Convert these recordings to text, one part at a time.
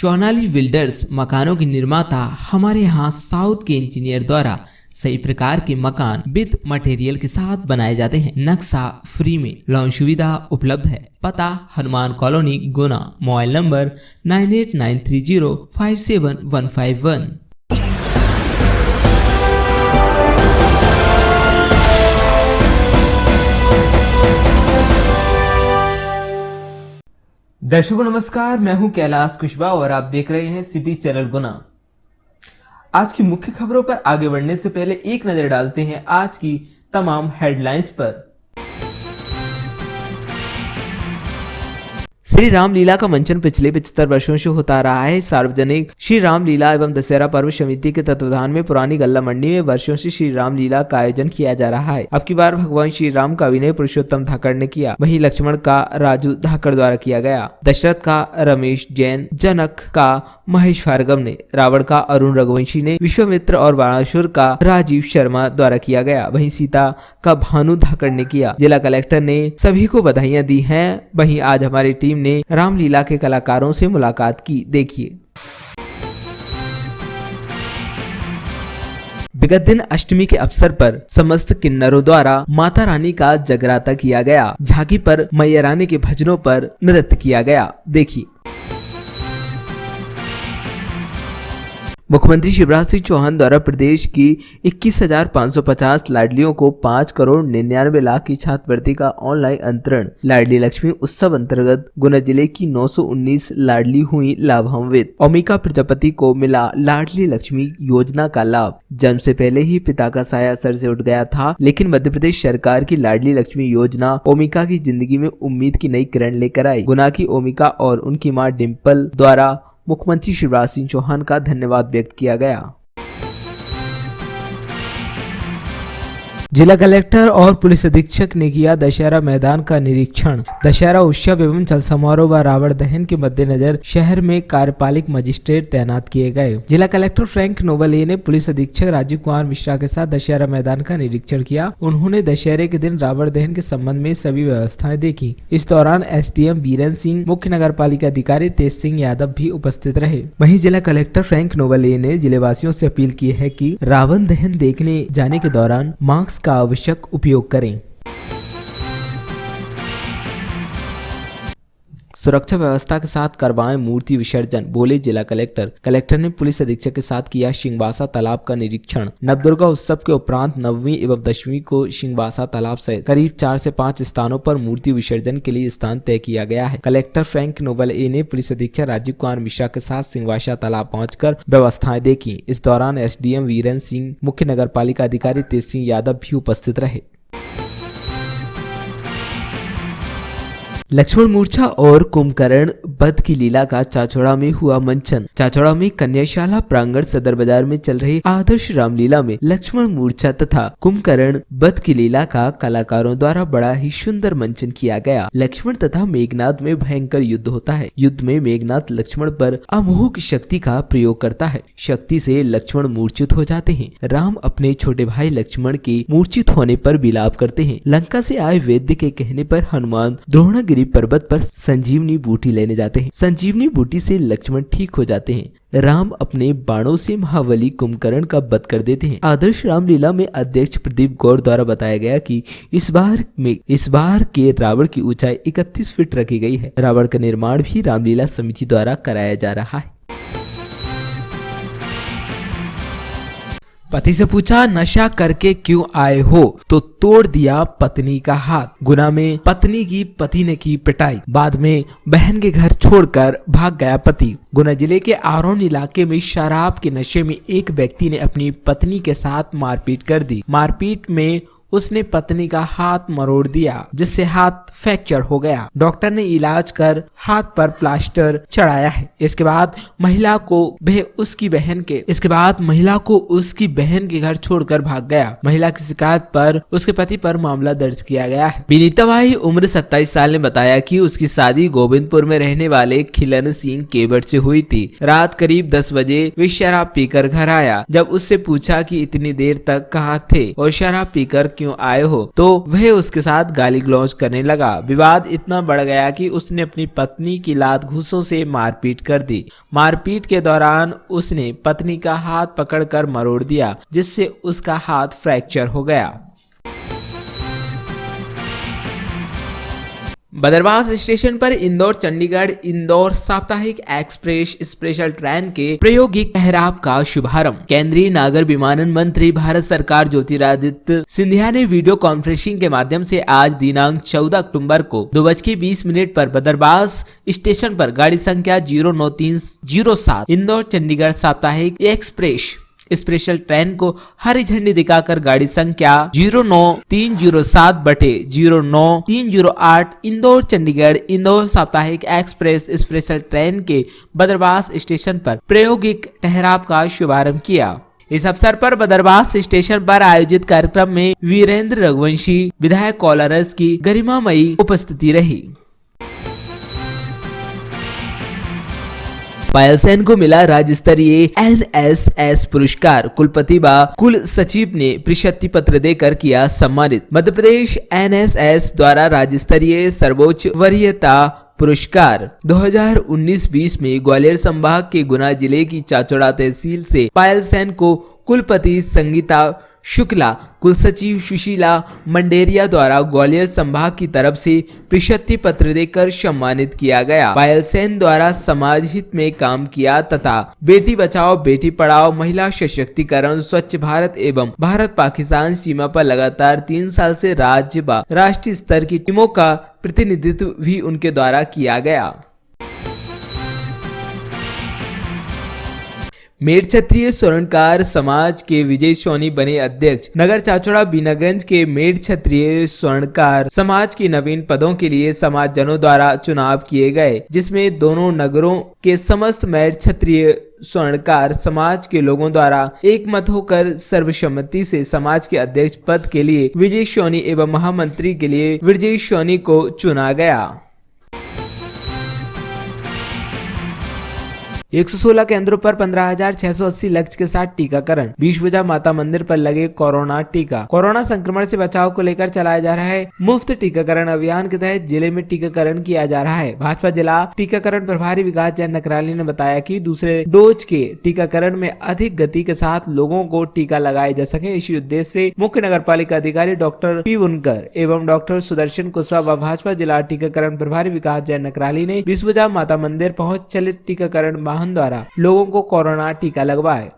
Sonali builders मकानों के निर्माता हमारे यहाँ साउथ के इंजीनियर द्वारा सही प्रकार के मकान विद मटेरियल के साथ बनाए जाते हैं। नक्शा फ्री में, लोन सुविधा उपलब्ध है। पता Hanuman colony, Guna. Mobile number 9893057151। दर्शकों नमस्कार, मैं हूं कैलाश कुशवाहा और आप देख रहे हैं सिटी चैनल गुना। आज की मुख्य खबरों पर आगे बढ़ने से पहले एक नजर डालते हैं आज की तमाम हेडलाइंस पर। श्री रामलीला का मंचन पिछले 75 वर्षों से होता रहा है। सार्वजनिक श्री रामलीला एवं दशहरा पर्व समिति के तत्वाधान में पुरानी गल्ला मंडी में वर्षों से श्री रामलीला का आयोजन किया जा रहा है। अब की बार भगवान श्री राम का अभिनय पुरुषोत्तम धाकड़ ने किया, वहीं लक्ष्मण का राजू धाकड़ द्वारा किया गया, दशरथ का रमेश जैन, जनक का महेश भार्गव ने, रावण का अरुण रघुवंशी ने, विश्वामित्र और बाणासुर का राजीव शर्मा द्वारा किया गया, वहीं सीता का भानु धाकड़ ने किया। जिला कलेक्टर ने सभी को बधाइयां दी हैं। वहीं आज हमारी टीम ने रामलीला के कलाकारों से मुलाकात की, देखिए। विगत दिन अष्टमी के अवसर पर समस्त किन्नरों द्वारा माता रानी का जगराता किया गया। झांकी पर मैया रानी के भजनों पर नृत्य किया गया, देखिए। मुख्यमंत्री शिवराज सिंह चौहान द्वारा प्रदेश की 21,550 लाडलियों को 5,99,00,000 की छात्रवृत्ति का ऑनलाइन अंतरण। लाडली लक्ष्मी उत्सव अंतर्गत गुना जिले की 919 लाडली हुई लाभान्वित। ओमिका प्रजापति को मिला लाडली लक्ष्मी योजना का लाभ। जन्म से पहले ही पिता का साया सर से उठ गया था, लेकिन मध्य प्रदेश सरकार की लाडली लक्ष्मी योजना ओमिका की जिंदगी में उम्मीद की नई किरण लेकर आई। गुना की ओमिका और उनकी मां डिम्पल द्वारा मुख्यमंत्री शिवराज सिंह चौहान का धन्यवाद व्यक्त किया गया। जिला कलेक्टर और पुलिस अधीक्षक ने किया दशहरा मैदान का निरीक्षण। दशहरा उत्सव एवं चल समारोह व रावण दहन के मद्देनजर शहर में कार्यपालिक मजिस्ट्रेट तैनात किए गए। जिला कलेक्टर फ्रैंक नोवले ने पुलिस अधीक्षक राजीव कुमार मिश्रा के साथ दशहरा मैदान का निरीक्षण किया। उन्होंने दशहरे के दिन रावण दहन के संबंध में सभी व्यवस्थाएं देखी। इस दौरान SDM वीरेंद्र सिंह, मुख्य नगर पालिका अधिकारी तेज सिंह यादव भी उपस्थित रहे। वहीं जिला कलेक्टर फ्रैंक नोवले ने जिलेवासियों से अपील की है कि रावण दहन देखने जाने के दौरान मास्क का आवश्यक उपयोग करें। सुरक्षा व्यवस्था के साथ करवाएं मूर्ति विसर्जन, बोले जिला कलेक्टर। कलेक्टर ने पुलिस अधीक्षक के साथ किया सिंहवासा तालाब का निरीक्षण। नवदुर्गा उत्सव के उपरांत 9वीं एवं 10वीं को सिंहवासा तालाब से करीब 4 से 5 स्थानों पर मूर्ति विसर्जन के लिए स्थान तय किया गया है। कलेक्टर फ्रैंक नोवले ने पुलिस अधीक्षक राजीव कुमार मिश्रा के साथ सिंहवासा तालाब पहुंचकर व्यवस्थाएं देखी। इस दौरान SDM वीरेंद्र सिंह, मुख्य नगर पालिका अधिकारी तेज सिंह यादव भी उपस्थित रहे। लक्ष्मण मूर्छा और कुंभकर्ण बध की लीला का चाचौड़ा में हुआ मंचन। चाचौड़ा में कन्याशाला प्रांगण सदर बाजार में चल रही आदर्श रामलीला में लक्ष्मण मूर्छा तथा कुंभकर्ण बध की लीला का कलाकारों द्वारा बड़ा ही सुंदर मंचन किया गया। लक्ष्मण तथा मेघनाथ में भयंकर युद्ध होता है। युद्ध में मेघनाथ लक्ष्मण पर अमोघ शक्ति का प्रयोग करता है। शक्ति से लक्ष्मण मूर्छित हो जाते हैं। राम अपने छोटे भाई लक्ष्मण के मूर्छित होने पर विलाप करते हैं। लंका से आए वैद्य के कहने पर हनुमान द्रोणागिरी पर्वत पर संजीवनी बूटी लेने जाते हैं। संजीवनी बूटी से लक्ष्मण ठीक हो जाते हैं। राम अपने बाणों से महाबली कुंभकर्ण का वध कर देते हैं। आदर्श रामलीला में अध्यक्ष प्रदीप गौर द्वारा बताया गया कि इस बार के रावण की ऊंचाई 31 फीट रखी गई है। रावण का निर्माण भी रामलीला समिति द्वारा कराया जा रहा है। पति से पूछा नशा करके क्यों आए हो, तो तोड़ दिया पत्नी का हाथ। गुना में पत्नी की पति ने की पिटाई, बाद में बहन के घर छोड़कर भाग गया पति। गुना जिले के आरोन इलाके में शराब के नशे में एक व्यक्ति ने अपनी पत्नी के साथ मारपीट कर दी। मारपीट में उसने पत्नी का हाथ मरोड़ दिया, जिससे हाथ फ्रैक्चर हो गया। डॉक्टर ने इलाज कर हाथ पर प्लास्टर चढ़ाया है। इसके बाद महिला को उसकी बहन के घर छोड़कर भाग गया। महिला की शिकायत पर उसके पति पर मामला दर्ज किया गया है। विनीता बाई उम्र 27 साल ने बताया कि उसकी शादी गोविंदपुर में रहने वाले खिलन सिंह केवट से हुई थी। रात करीब 10 बजे वे शराब पीकर घर आया। जब उससे पूछा कि इतनी देर तक कहाँ थे और शराब पीकर क्यों आए हो, तो वह उसके साथ गाली गलौज करने लगा। विवाद इतना बढ़ गया कि उसने अपनी पत्नी की लात घूंसों से मारपीट कर दी। मारपीट के दौरान उसने पत्नी का हाथ पकड़कर मरोड़ दिया, जिससे उसका हाथ फ्रैक्चर हो गया। बदरवास स्टेशन पर इंदौर चंडीगढ़ इंदौर साप्ताहिक एक्सप्रेस स्पेशल ट्रेन के प्रायोगिक ठहराव का शुभारंभ। केंद्रीय नागर विमानन मंत्री भारत सरकार ज्योतिरादित्य सिंधिया ने वीडियो कॉन्फ्रेंसिंग के माध्यम से आज दिनांक 14 अक्टूबर को 2:20 पर बदरवास स्टेशन पर गाड़ी संख्या 09307 इंदौर चंडीगढ़ साप्ताहिक एक्सप्रेस स्पेशल ट्रेन को हरी झंडी दिखाकर गाड़ी संख्या 09307/09308 इंदौर चंडीगढ़ इंदौर साप्ताहिक एक्सप्रेस स्पेशल ट्रेन के बदरवास स्टेशन पर प्रायोगिक ठहराव का शुभारंभ किया। इस अवसर पर बदरवास स्टेशन पर आयोजित कार्यक्रम में वीरेंद्र रघुवंशी विधायक कोलारस की गरिमामयी उपस्थिति रही। पायल सेन को मिला राज्य स्तरीय NSS पुरस्कार। कुलपति व कुल सचिव ने प्रशस्ति पत्र देकर किया सम्मानित। मध्य प्रदेश NSS द्वारा राज्य स्तरीय सर्वोच्च वरीयता पुरस्कार 2019-20 में ग्वालियर संभाग के गुना जिले की चाचौड़ा तहसील से पायल सेन को कुलपति संगीता शुक्ला, कुलसचिव सुशीला मंडेरिया द्वारा ग्वालियर संभाग की तरफ से प्रशस्ति पत्र देकर सम्मानित किया गया। पायल सेन द्वारा समाज हित में काम किया तथा बेटी बचाओ बेटी पढ़ाओ, महिला सशक्तिकरण, स्वच्छ भारत एवं भारत पाकिस्तान सीमा पर लगातार 3 साल से राज्य व राष्ट्रीय स्तर की टीमों का प्रतिनिधित्व भी उनके द्वारा किया गया। मेड़ क्षत्रिय स्वर्णकार समाज के विजय सोनी बने अध्यक्ष। नगर चाचौड़ा बीनागंज के मेड़ क्षत्रिय स्वर्णकार समाज के नवीन पदों के लिए समाजजनों द्वारा चुनाव किए गए, जिसमें दोनों नगरों के समस्त मेड़ क्षत्रिय स्वर्णकार समाज के लोगों द्वारा एक मत होकर सर्वसम्मति से समाज के अध्यक्ष पद के लिए विजय सोनी एवं महामंत्री के लिए विजय सोनी को चुना गया। 116 केंद्रों पर 15,680 लक्ष्य के साथ टीकाकरण। 20 बजा माता मंदिर पर लगे कोरोना टीका। कोरोना संक्रमण से बचाव को लेकर चलाया जा रहा है मुफ्त टीकाकरण अभियान के तहत जिले में टीकाकरण किया जा रहा है। भाजपा जिला टीकाकरण प्रभारी विकास जैन नकराली ने बताया कि दूसरे डोज के टीकाकरण में अधिक गति के साथ लोगों को टीका लगाया जा सके, इसी उद्देश्य से मुख्य नगर पालिका अधिकारी डॉक्टर पी बुनकर एवं डॉक्टर सुदर्शन कुशवाहा व भाजपा जिला टीकाकरण प्रभारी विकास जैन नकराली ने 20 बजा माता मंदिर पहुंच चलित टीकाकरण द्वारा लोगों को कोरोना टीका लगवाए।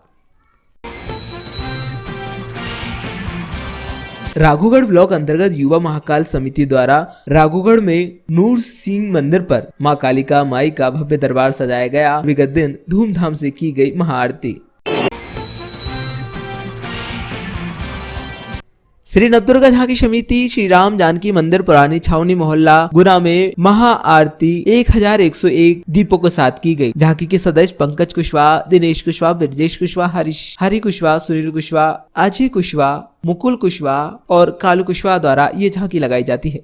राघोगढ़ ब्लॉक अंतर्गत युवा महाकाल समिति द्वारा राघोगढ़ में नूर सिंह मंदिर पर मां कालिका माई का भव्य दरबार सजाया गया। विगत दिन धूमधाम से की गई महाआरती। श्री नवदुर्गा झांकी समिति श्री राम जानकी मंदिर पुरानी छावनी मोहल्ला गुना में महाआरती 1101 दीपों के साथ की गई। झांकी के सदस्य पंकज कुशवाहा, दिनेश कुशवाहा, ब्रजेश कुशवाहा, हरि कुशवाहा, सुनील कुशवाहा, अजय कुशवाहा, मुकुल कुशवाहा और कालू कुशवाहा द्वारा ये झांकी लगाई जाती है।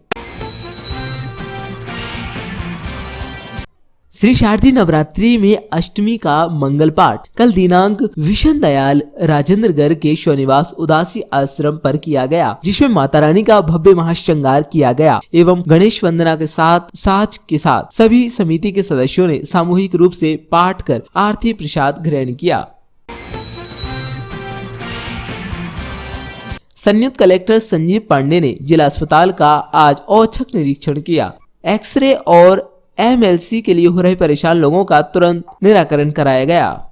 श्री शारदीय नवरात्रि में अष्टमी का मंगल पाठ कल दिनांक विशन दयाल राजेंद्र गर्ग के शनिवास उदासी आश्रम पर किया गया, जिसमें माता रानी का भव्य महाश्रृंगार किया गया एवं गणेश वंदना के साथ साज के साथ सभी समिति के सदस्यों ने सामूहिक रूप से पाठ कर आरती प्रसाद ग्रहण किया। संयुक्त कलेक्टर संजीव पांडे ने जिला अस्पताल का आज औचक निरीक्षण किया। एक्सरे और MLC के लिए हो रहे परेशान लोगों का तुरंत निराकरण कराया गया।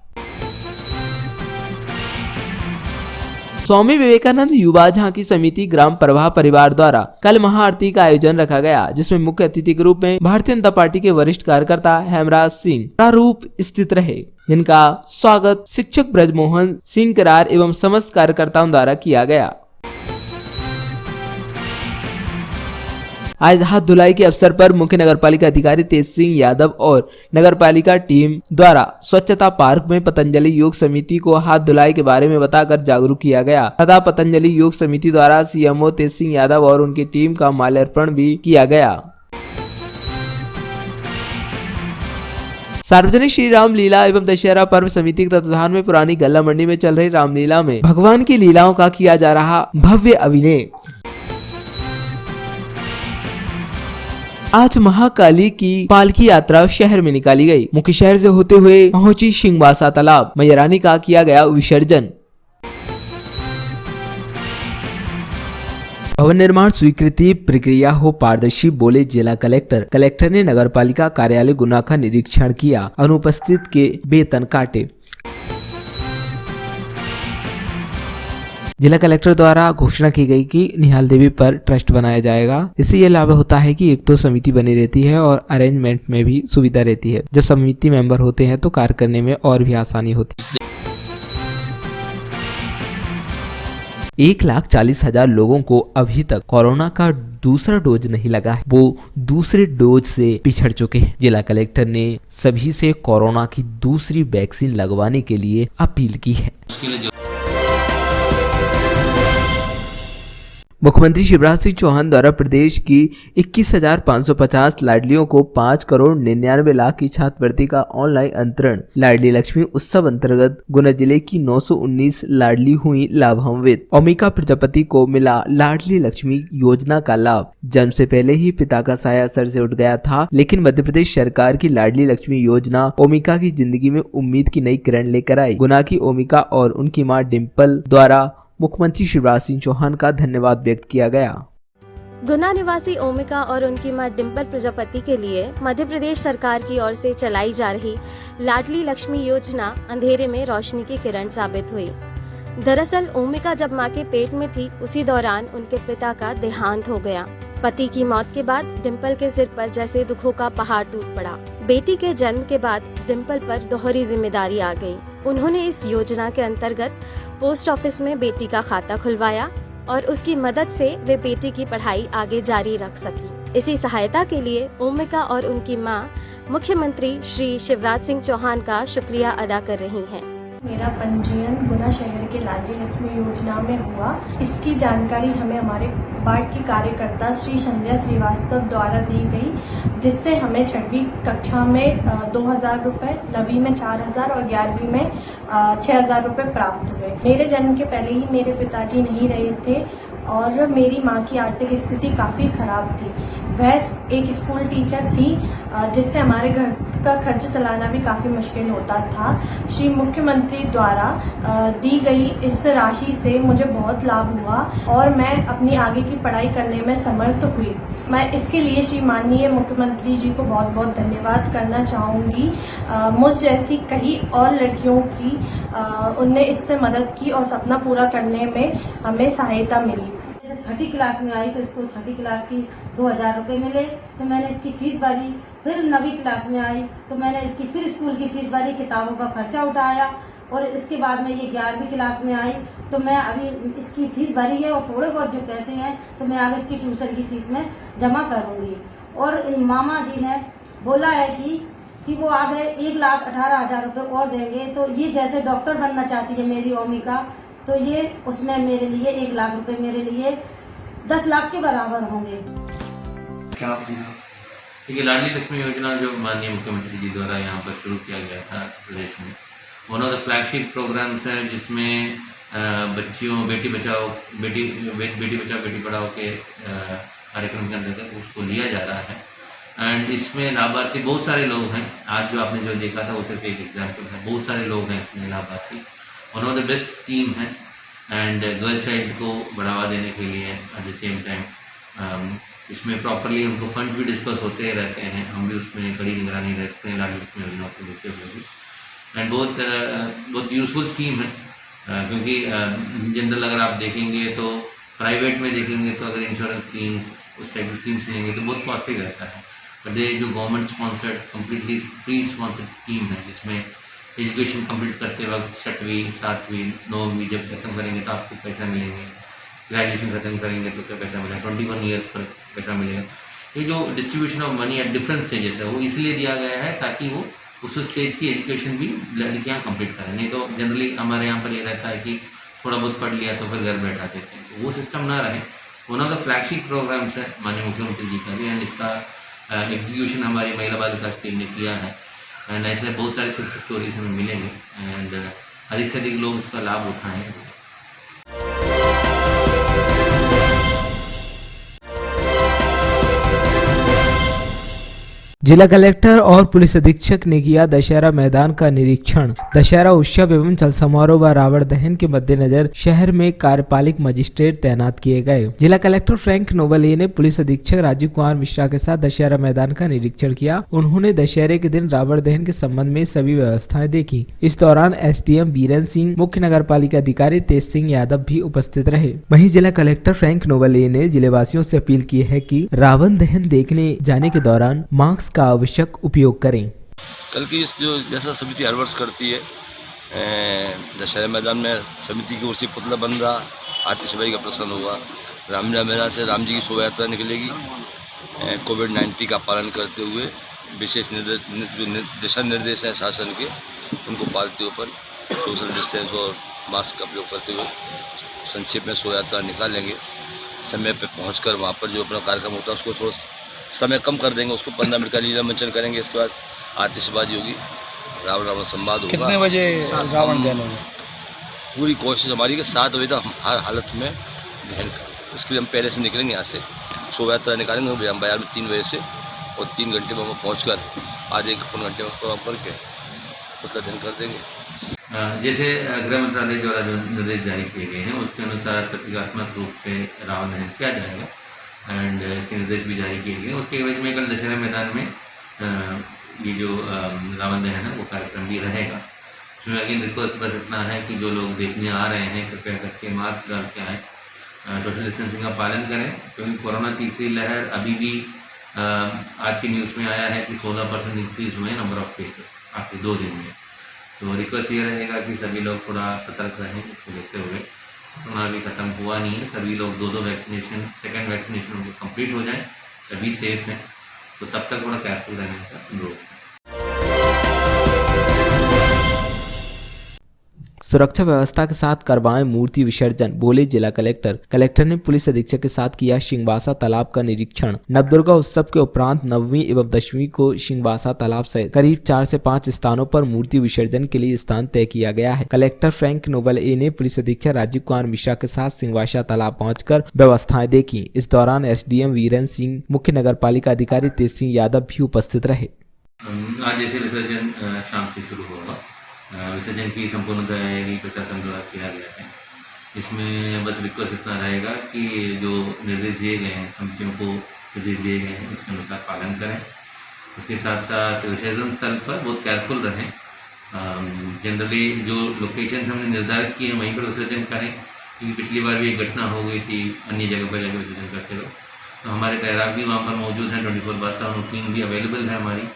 स्वामी विवेकानंद युवा झांकी समिति ग्राम प्रवाह परिवार द्वारा कल महाआरती का आयोजन रखा गया, जिसमें मुख्य अतिथि के रूप में भारतीय जनता पार्टी के वरिष्ठ कार्यकर्ता हेमराज सिंह प्रारूप स्थित रहे, जिनका स्वागत शिक्षक ब्रजमोहन सिंह करार एवं समस्त कार्यकर्ताओं द्वारा किया गया। आज हाथ धुलाई के अवसर पर मुख्य नगरपालिका अधिकारी तेज सिंह यादव और नगरपालिका टीम द्वारा स्वच्छता पार्क में पतंजलि योग समिति को हाथ धुलाई के बारे में बताकर जागरूक किया गया तथा पतंजलि योग समिति द्वारा CMO तेज सिंह यादव और उनकी टीम का माल्यार्पण भी किया गया। सार्वजनिक श्री राम लीला एवं दशहरा पर्व समिति के तत्वाधान में पुरानी गल्ला मंडी में चल रही रामलीला में भगवान की लीलाओं का किया जा रहा भव्य अभिनय। आज महाकाली की पालकी यात्रा शहर में निकाली गई। मुख्य शहर से होते हुए पहुंची सिंहवासा तालाब। मैया रानी का किया गया विसर्जन। भवन निर्माण स्वीकृति प्रक्रिया हो पारदर्शी, बोले जिला कलेक्टर। कलेक्टर ने नगरपालिका कार्यालय गुना का निरीक्षण किया। अनुपस्थित के वेतन काटे। जिला कलेक्टर द्वारा घोषणा की गई कि निहाल देवी पर ट्रस्ट बनाया जाएगा। इससे यह लाभ होता है कि एक तो समिति बनी रहती है और अरेंजमेंट में भी सुविधा रहती है। जब समिति मेंबर होते हैं तो कार्य करने में और भी आसानी होती है। 1,40,000 लोगों को अभी तक कोरोना का दूसरा डोज नहीं लगा है। वो दूसरे डोज से पिछड़ चुके हैं। जिला कलेक्टर ने सभी से कोरोना की दूसरी वैक्सीन लगवाने के लिए अपील की है। मुख्यमंत्री शिवराज सिंह चौहान द्वारा प्रदेश की 21,550 लाडलियों को 5,99,00,000 की छात्रवृत्ति का ऑनलाइन अंतरण। लाडली लक्ष्मी उत्सव अंतर्गत गुना जिले की 919 लाडली हुई लाभान्वित। ओमिका प्रजापति को मिला लाडली लक्ष्मी योजना का लाभ। जन्म से पहले ही पिता का साया सर से उठ गया था, लेकिन मध्य प्रदेश सरकार की लाडली लक्ष्मी योजना ओमिका की जिंदगी में उम्मीद की नई किरण लेकर आई। गुना की ओमिका और उनकी मां डिम्पल द्वारा मुख्यमंत्री शिवराज सिंह चौहान का धन्यवाद व्यक्त किया गया। गुना निवासी ओमिका और उनकी मां डिम्पल प्रजापति के लिए मध्य प्रदेश सरकार की ओर से चलाई जा रही लाडली लक्ष्मी योजना अंधेरे में रोशनी की किरण साबित हुई। दरअसल ओमिका जब मां के पेट में थी, उसी दौरान उनके पिता का देहांत हो गया। पति की मौत के बाद डिम्पल के सिर पर जैसे दुखों का पहाड़ टूट पड़ा। बेटी के जन्म के बाद डिम्पल पर दोहरी जिम्मेदारी आ गई। उन्होंने इस योजना के अंतर्गत पोस्ट ऑफिस में बेटी का खाता खुलवाया और उसकी मदद से वे बेटी की पढ़ाई आगे जारी रख सकी। इसी सहायता के लिए ओमिका और उनकी मां मुख्यमंत्री श्री शिवराज सिंह चौहान का शुक्रिया अदा कर रही हैं। मेरा पंजीयन गुना शहर के लाडली लक्ष्मी योजना में हुआ। इसकी जानकारी हमें हमारे वार्ड की कार्यकर्ता श्री संध्या श्रीवास्तव द्वारा दी गई, जिससे हमें 6वीं कक्षा में 2,000 रुपये, 9वीं में 4,000 और 11वीं में 6,000 रुपये प्राप्त हुए। मेरे जन्म के पहले ही मेरे पिताजी नहीं रहे थे और मेरी मां की आर्थिक स्थिति काफ़ी खराब थी। वह एक स्कूल टीचर थी, जिससे हमारे घर का खर्च चलाना भी काफ़ी मुश्किल होता था। श्री मुख्यमंत्री द्वारा दी गई इस राशि से मुझे बहुत लाभ हुआ और मैं अपनी आगे की पढ़ाई करने में समर्थ हुई। मैं इसके लिए श्री माननीय मुख्यमंत्री जी को बहुत बहुत धन्यवाद करना चाहूँगी। मुझ जैसी कई और लड़कियों की उनने इससे मदद की और सपना पूरा करने में हमें सहायता मिली। छठी क्लास में आई तो इसको छठी क्लास की 2,000 रुपये मिले, तो मैंने इसकी फीस भरी। फिर 9वीं क्लास में आई तो मैंने इसकी फिर स्कूल की फीस भरी, किताबों का खर्चा उठाया। और इसके बाद में ये 11वीं क्लास में आई तो मैं अभी इसकी फीस भरी है और थोड़े बहुत जो पैसे हैं तो मैं आगे इसकी ट्यूशन की फीस में जमा करूँगी। और मामा जी ने बोला है कि वो आगे 1,18,000 रुपये और देंगे। तो ये जैसे डॉक्टर बनना चाहती है मेरी ओमिका, तो ये उसमें मेरे लिए 1 लाख रुपए मेरे लिए 10 लाख के बराबर होंगे। क्या देखिए, लाडली लक्ष्मी योजना जो माननीय मुख्यमंत्री जी द्वारा यहाँ पर शुरू किया गया था प्रदेश में, one of the flagship programmes है, जिसमें बच्चियों बेटी बचाओ बेटी पढ़ाओ के कार्यक्रम के अंतर्गत उसको लिया जा रहा है। एंड इसमें लाभार्थी बहुत सारे लोग हैं। आज जो आपने जो देखा था वो सिर्फ एक एग्जाम्पल है, बहुत सारे लोग हैं इसमें लाभार्थी। One of the best scheme है एंड गर्ल चाइल्ड को बढ़ावा देने के लिए एट द सेम टाइम इसमें प्रॉपरली उनको फंड्स भी डिस्पर्स होते रहते हैं। हम भी उसमें कड़ी निगरानी रखते हैं लाडली लक्ष्मी योजना को देखते हुए भी। एंड बहुत यूजफुल स्कीम है, क्योंकि जनरल अगर आप देखेंगे तो प्राइवेट में देखेंगे तो अगर इंश्योरेंस स्कीम्स उस टाइप की स्कीम्स लेंगे तो बहुत कॉस्टली रहता है। बट ये जो government sponsored completely free sponsored scheme है, जिसमें एजुकेशन कंप्लीट करते वक्त 6वीं 7वीं 9वीं जब खत्म करेंगे तो आपको पैसा मिलेंगे, ग्रेजुएशन खत्म करेंगे तो क्या पैसा मिलेगा, 21 ईयर पर पैसा मिलेगा। ये जो distribution of money at different stages है वो इसलिए दिया गया है ताकि वो उस स्टेज की एजुकेशन भी लड़कियाँ कंप्लीट करें। नहीं तो जनरली हमारे यहाँ पर ये रहता है कि थोड़ा बहुत पढ़ लिया तो फिर घर बैठा देते हैं, तो वो सिस्टम ना रहे। One of the flagship programmes है माननीय मुख्यमंत्री जी का भी, एंड इसका एग्जीक्यूशन हमारी महिला बाल विकास टीम ने किया है। एंड ऐसे बहुत सारे सक्सेस स्टोरीज हमें मिलेंगे एंड अधिक से अधिक लोग उसका लाभ उठाएँ। जिला कलेक्टर और पुलिस अधीक्षक ने किया दशहरा मैदान का निरीक्षण। दशहरा उत्सव एवं चल समारोह व रावण दहन के मद्देनजर शहर में कार्यपालिक मजिस्ट्रेट तैनात किए गए। जिला कलेक्टर फ्रैंक नोवलिए ने पुलिस अधीक्षक राजीव कुमार मिश्रा के साथ दशहरा मैदान का निरीक्षण किया। उन्होंने दशहरे के दिन रावण दहन के संबंध में सभी व्यवस्थाएं देखी। इस दौरान एसडीएम बीरेन सिंह, मुख्य नगर पालिका अधिकारी तेज सिंह यादव भी उपस्थित रहे। वहीं जिला कलेक्टर फ्रैंक नोवलिए ने जिलेवासियों से अपील की है कि रावण दहन देखने जाने के दौरान मास्क का आवश्यक उपयोग करें। कल की इस जो जैसा समिति हर वर्ष करती है, दशहरा मैदान में समिति की ओर से पुतला बन रहा, आतिशबाजी का प्रसंग होगा। रामलीला मैदान से राम जी की शोभा यात्रा निकलेगी। कोविड-19 का पालन करते हुए विशेष दिशा निर्देश हैं शासन के, उनको पालते हुए सोशल डिस्टेंस और मास्क का उपयोग करते हुए संक्षेप में शोभा यात्रा निकालेंगे। समय पर पहुँचकर वहाँ पर जो अपना कार्यक्रम होता है उसको थोड़ा समय कम कर देंगे, उसको 15 मिनट का लीला मंचन करेंगे। इसके बाद आतिशबाजी होगी, रावण संवाद होगा। कितने बजे रावण दहन होगा? पूरी कोशिश हमारी कि 7 बजे तक हम हर हालत में दहन करें। उसके लिए हम पहले से निकलेंगे, यहाँ से शोभा यात्रा निकालेंगे हम बाजार में 3 बजे से, और 3 घंटे में हम पहुँच कर आधे 1 घंटे में प्रोग्राम करके पुतला दहन कर देंगे। जैसे गृह मंत्रालय द्वारा जो निर्देश जारी किए गए हैं उसके अनुसार प्रतीकात्मक रूप से रावण दहन किया जाएगा एंड इसके निर्देश भी जारी किए गए। उसके एवज में कल दशहरा मैदान में ये जो रावण दहन है वो कार्यक्रम भी रहेगा। इसमें अगेन रिक्वेस्ट बस इतना है कि जो लोग देखने आ रहे हैं कृपया करके मास्क डाल के आएँ, सोशल डिस्टेंसिंग का पालन करें, क्योंकि कोरोना तीसरी लहर अभी भी आज की न्यूज़ में आया है कि 16% इंक्रीज हुए नंबर ऑफ केसेस आखिरी 2 दिन में। तो रिक्वेस्ट ये रहेगा कि सभी लोग थोड़ा सतर्क रहें इसको देखते हुए। कोरोना अभी ख़त्म हुआ नहीं है, सभी लोग 2 वैक्सीनेशन, सेकेंड वैक्सीनेशन उनको कंप्लीट हो जाए, सभी सेफ हैं, तो तब तक थोड़ा केयरफुल रहने का अनुरोध है। सुरक्षा व्यवस्था के साथ करवाएं मूर्ति विसर्जन, बोले जिला कलेक्टर। कलेक्टर ने पुलिस अधीक्षक के साथ किया सिंहवासा तालाब का निरीक्षण। नवदुर्गा उत्सव के उपरांत 9वीं एवं 10वीं को सिंहवासा तालाब से करीब 4 से 5 स्थानों पर मूर्ति विसर्जन के लिए स्थान तय किया गया है। कलेक्टर फ्रैंक नोवलिए ने पुलिस अधीक्षक राजीव कुमार मिश्रा के साथ सिंहवासा तालाब पहुंचकर व्यवस्थाएं देखी। इस दौरान एसडीएम बीरेन सिंह, मुख्य नगर पालिका अधिकारी तेज सिंह यादव भी उपस्थित रहे। आज जैसे विसर्जन शाम से शुरू होगा, विसर्जन की संपूर्ण तैयारी प्रशासन द्वारा किया गया है। इसमें बस रिक्वेस्ट इतना रहेगा कि जो निर्देश दिए गए हैं, समितियों को निर्देश दिए गए हैं उसके अनुसार पालन करें। उसके साथ साथ विसर्जन स्थल पर बहुत केयरफुल रहें। जनरली जो लोकेशन हमने निर्धारित किए हैं वहीं पर विसर्जन करें, क्योंकि पिछली बार भी एक घटना हो गई थी अन्य जगह पर जाकर विसर्जन करते लोग। तो हमारे तैराक भी वहाँ पर मौजूद हैं, 24/7 टीम भी अवेलेबल है हमारी।